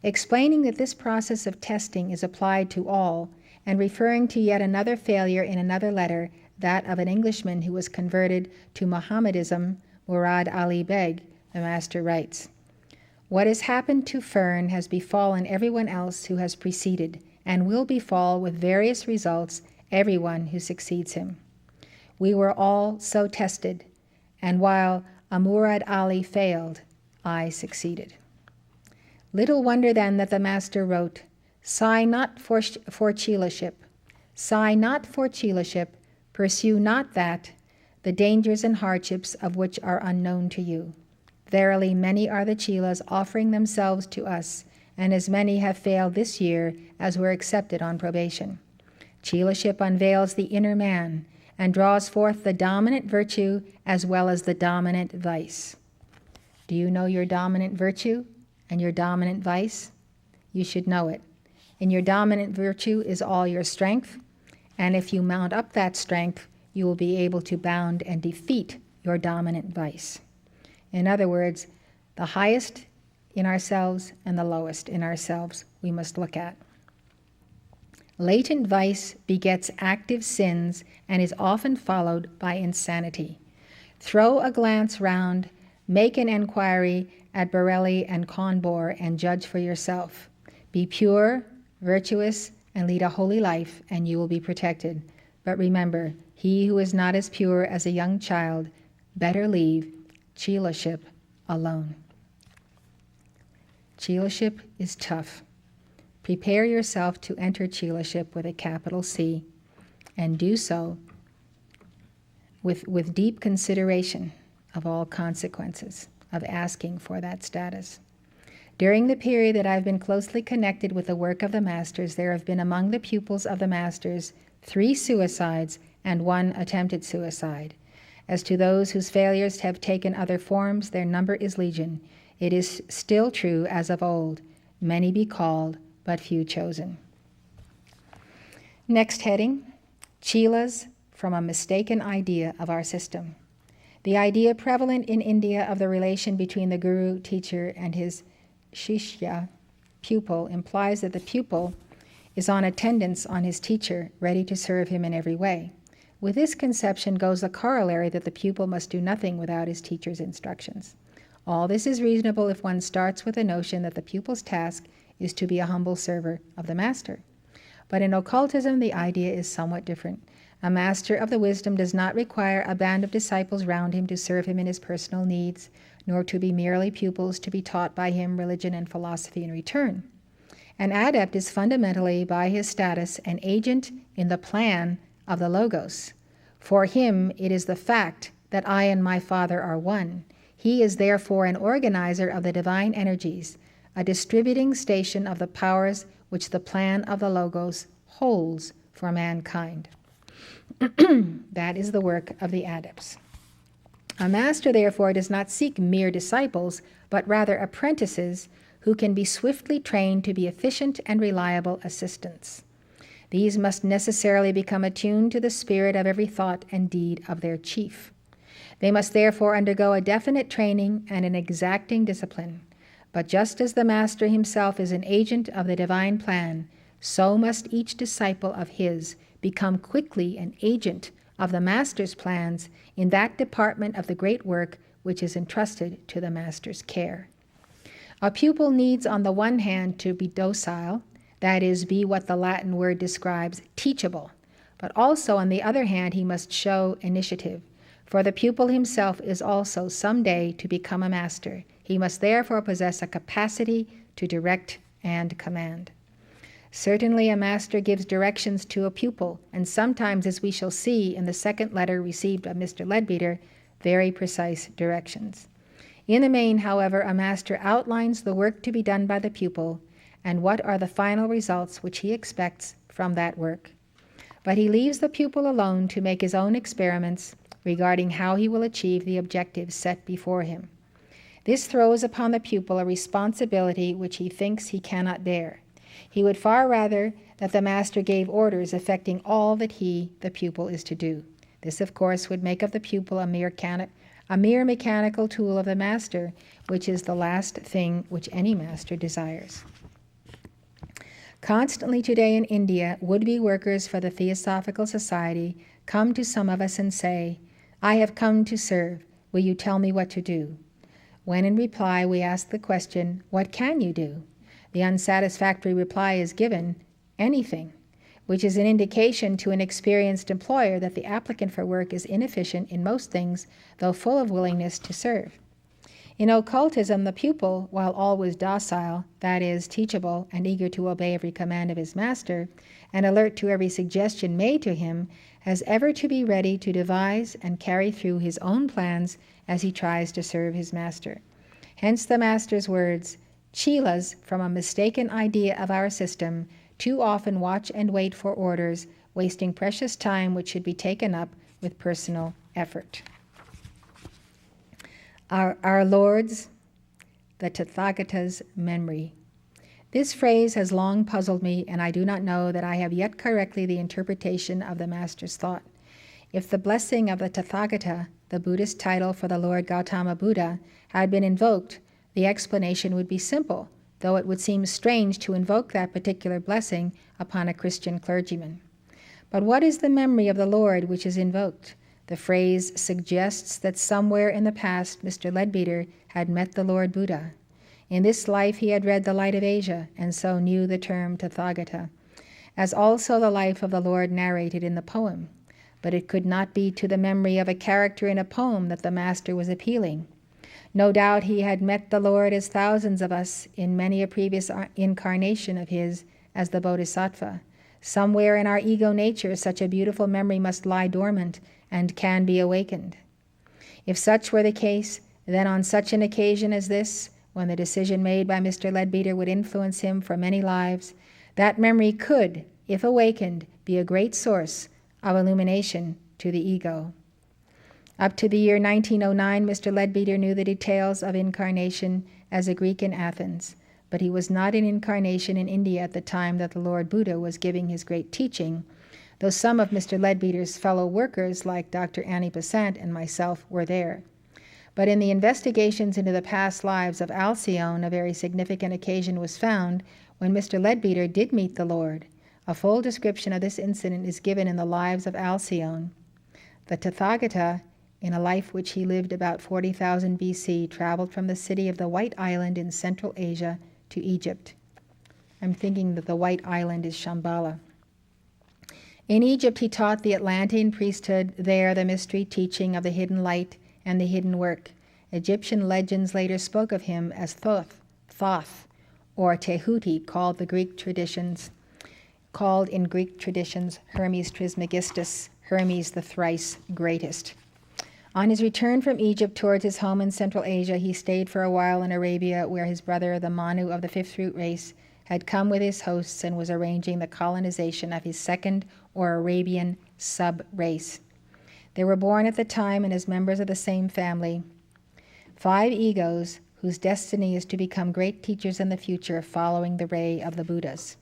Explaining that this process of testing is applied to all, and referring to yet another failure in another letter, that of an Englishman who was converted to Mohammedanism, Murad Ali Beg, the Master writes, "What has happened to Fern has befallen everyone else who has preceded, and will befall with various results everyone who succeeds him. We were all so tested, and while Murad Ali failed, I succeeded." Little wonder then that the Master wrote, "Sigh not for Chelaship. Sigh not for Chelaship. Pursue not that, the dangers and hardships of which are unknown to you. Verily, many are the chelas offering themselves to us, and as many have failed this year as were accepted on probation. Chelaship unveils the inner man and draws forth the dominant virtue as well as the dominant vice." Do you know your dominant virtue and your dominant vice? You should know it. In your dominant virtue is all your strength, and if you mount up that strength, you will be able to bound and defeat your dominant vice. In other words, the highest in ourselves and the lowest in ourselves we must look at. Latent vice begets active sins and is often followed by insanity. Throw a glance round, make an enquiry at Borelli and Conbor, and judge for yourself. Be pure, virtuous, and lead a holy life, and you will be protected. But remember, he who is not as pure as a young child, better leave Chelaship alone. Chelaship is tough. Prepare yourself to enter Chelaship with a capital C, and do so with deep consideration of all consequences of asking for that status. During the period that I've been closely connected with the work of the Masters, there have been among the pupils of the Masters 3 suicides and 1 attempted suicide. As to those whose failures have taken other forms, their number is legion. It is still true as of old, many be called, but few chosen. Next heading, chelas from a mistaken idea of our system. The idea prevalent in India of the relation between the guru, teacher, and his shishya, pupil, implies that the pupil is on attendance on his teacher, ready to serve him in every way. With this conception goes the corollary that the pupil must do nothing without his teacher's instructions. All this is reasonable if one starts with the notion that the pupil's task is to be a humble server of the master. But in occultism, the idea is somewhat different. A master of the wisdom does not require a band of disciples round him to serve him in his personal needs, nor to be merely pupils to be taught by him religion and philosophy in return. An adept is fundamentally, by his status, an agent in the plan of the Logos. For him, it is the fact that I and my Father are one. He is therefore an organizer of the divine energies, a distributing station of the powers which the plan of the Logos holds for mankind. That is the work of the adepts. A master, therefore, does not seek mere disciples, but rather apprentices who can be swiftly trained to be efficient and reliable assistants. These must necessarily become attuned to the spirit of every thought and deed of their chief. They must therefore undergo a definite training and an exacting discipline. But just as the master himself is an agent of the divine plan, so must each disciple of his become quickly an agent of the master's plans in that department of the great work which is entrusted to the master's care. A pupil needs, on the one hand, to be docile, that is, be what the Latin word describes, teachable, but also, on the other hand, he must show initiative, for the pupil himself is also some day to become a master. He must therefore possess a capacity to direct and command. Certainly a master gives directions to a pupil, and sometimes, as we shall see in the second letter received of Mr. Leadbeater, very precise directions. In the main, however, a master outlines the work to be done by the pupil and what are the final results which he expects from that work. But he leaves the pupil alone to make his own experiments regarding how he will achieve the objectives set before him. This throws upon the pupil a responsibility which he thinks he cannot bear. He would far rather that the master gave orders affecting all that he, the pupil, is to do. This, of course, would make of the pupil a mere mechanical tool of the master, which is the last thing which any master desires. Constantly today in India, would-be workers for the Theosophical Society come to some of us and say, "I have come to serve. Will you tell me what to do?" When in reply we ask the question, "What can you do?" the unsatisfactory reply is given, "Anything," which is an indication to an experienced employer that the applicant for work is inefficient in most things, though full of willingness to serve. In occultism, the pupil, while always docile, that is, teachable and eager to obey every command of his master, and alert to every suggestion made to him, has ever to be ready to devise and carry through his own plans as he tries to serve his master. Hence the master's words, "Chelas, from a mistaken idea of our system, too often watch and wait for orders, wasting precious time which should be taken up with personal effort." Our Lord's, the Tathagata's memory. This phrase has long puzzled me, and I do not know that I have yet correctly the interpretation of the master's thought. If the blessing of the Tathagata, the Buddhist title for the Lord Gautama Buddha, had been invoked, the explanation would be simple, though it would seem strange to invoke that particular blessing upon a Christian clergyman. But what is the memory of the Lord which is invoked? The phrase suggests that somewhere in the past Mr. Leadbeater had met the Lord Buddha. In this life he had read the Light of Asia, and so knew the term Tathagata, as also the life of the Lord narrated in the poem. But it could not be to the memory of a character in a poem that the master was appealing. No doubt he had met the Lord as thousands of us in many a previous incarnation of his as the Bodhisattva. Somewhere in our ego nature such a beautiful memory must lie dormant and can be awakened. If such were the case, then on such an occasion as this, when the decision made by Mr. Leadbeater would influence him for many lives, that memory could, if awakened, be a great source of illumination to the ego. Up to the year 1909, Mr. Leadbeater knew the details of incarnation as a Greek in Athens, but he was not in incarnation in India at the time that the Lord Buddha was giving his great teaching, though some of Mr. Leadbeater's fellow workers, like Dr. Annie Besant and myself, were there. But in the investigations into the past lives of Alcyone, a very significant occasion was found when Mr. Leadbeater did meet the Lord. A full description of this incident is given in the Lives of Alcyone. The Tathagata, in a life which he lived about 40,000 BC, traveled from the city of the White Island in Central Asia to Egypt. I'm thinking that the White Island is Shambhala. In Egypt, he taught the Atlantean priesthood there the mystery teaching of the hidden light and the hidden work. Egyptian legends later spoke of him as Thoth, or Tehuti, called in Greek traditions Hermes Trismegistus, Hermes the thrice greatest. On his return from Egypt towards his home in Central Asia, he stayed for a while in Arabia, where his brother, the Manu of the fifth root race, had come with his hosts and was arranging the colonization of his second or Arabian sub-race. There were born at the time and as members of the same family 5 egos whose destiny is to become great teachers in the future, following the ray of the Buddhas.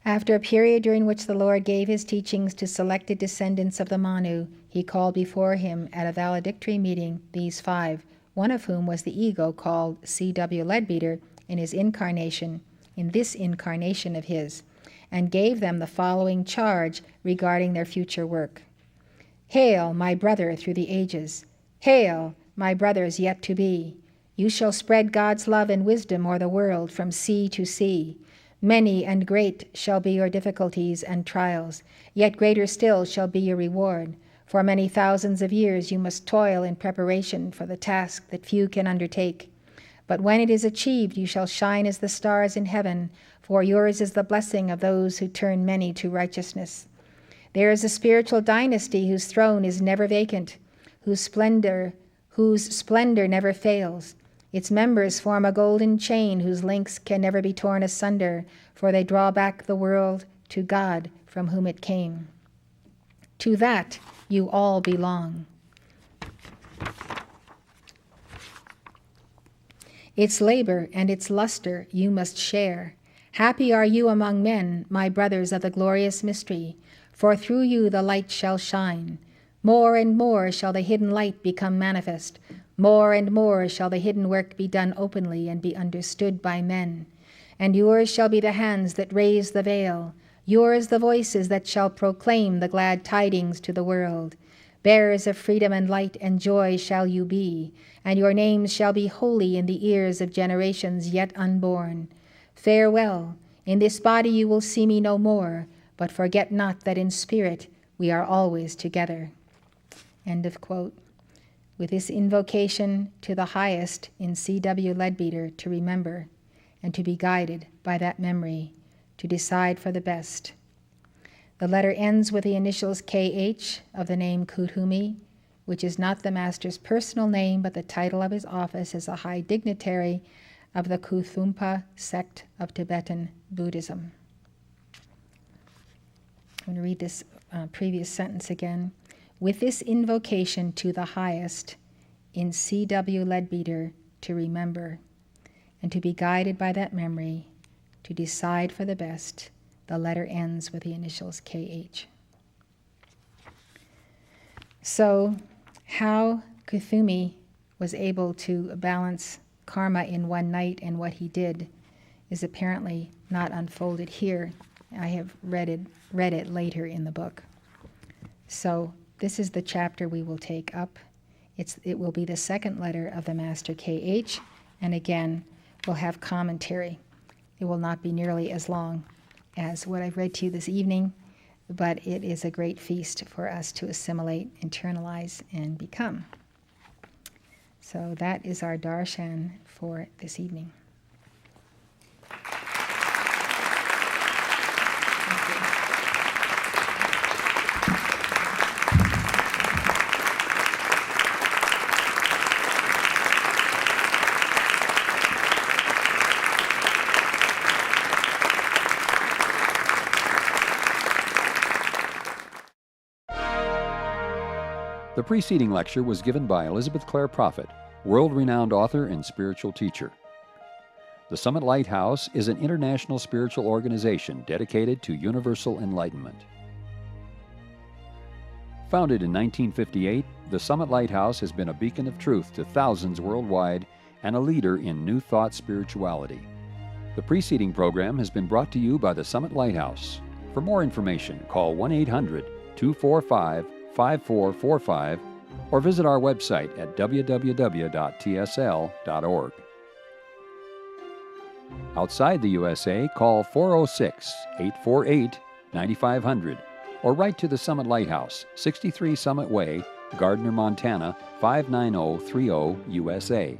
After a period during which the Lord gave his teachings to selected descendants of the Manu, he called before him at a valedictory meeting these 5, one of whom was the ego called C.W. Leadbeater in this incarnation of his, and gave them the following charge regarding their future work. Hail, my brother through the ages. Hail, my brothers yet to be. You shall spread God's love and wisdom o'er the world from sea to sea. Many and great shall be your difficulties and trials, yet greater still shall be your reward. For many thousands of years you must toil in preparation for the task that few can undertake. But when it is achieved, you shall shine as the stars in heaven, for yours is the blessing of those who turn many to righteousness. There is a spiritual dynasty whose throne is never vacant, whose splendor never fails. Its members form a golden chain whose links can never be torn asunder, for they draw back the world to God from whom it came. To that you all belong. Its labor and its luster you must share. Happy are you among men, my brothers of the glorious mystery, for through you the light shall shine. More and more shall the hidden light become manifest. More and more shall the hidden work be done openly and be understood by men. And yours shall be the hands that raise the veil, yours the voices that shall proclaim the glad tidings to the world. Bearers of freedom and light and joy shall you be, and your names shall be holy in the ears of generations yet unborn. Farewell. In this body you will see me no more, but forget not that in spirit we are always together. End of quote. With this invocation to the highest in C.W. Leadbeater to remember and to be guided by that memory to decide for the best. The letter ends with the initials K.H. of the name Kuthumi, which is not the master's personal name, but the title of his office as a high dignitary of the Kuthumpa sect of Tibetan Buddhism. I'm going to read this previous sentence again. With this invocation to the highest in C.W. Leadbeater to remember and to be guided by that memory to decide for the best, the letter ends with the initials K.H. So, how Kuthumi was able to balance karma in one night and what he did is apparently not unfolded here. I have read it later in the book. So, this is the chapter we will take up. It will be the second letter of the Master K.H., and again, we'll have commentary. It will not be nearly as long as what I've read to you this evening, but it is a great feast for us to assimilate, internalize, and become. So that is our darshan for this evening.
The preceding lecture was given by Elizabeth Clare Prophet, world-renowned author and spiritual teacher. The Summit Lighthouse is an international spiritual organization dedicated to universal enlightenment. Founded in 1958, the Summit Lighthouse has been a beacon of truth to thousands worldwide and a leader in New Thought spirituality. The preceding program has been brought to you by the Summit Lighthouse. For more information, call 1-800-245-5445 or visit our website at www.tsl.org. Outside the USA, call 406-848-9500 or write to the Summit Lighthouse, 63 Summit Way, Gardner, Montana, 59030 USA.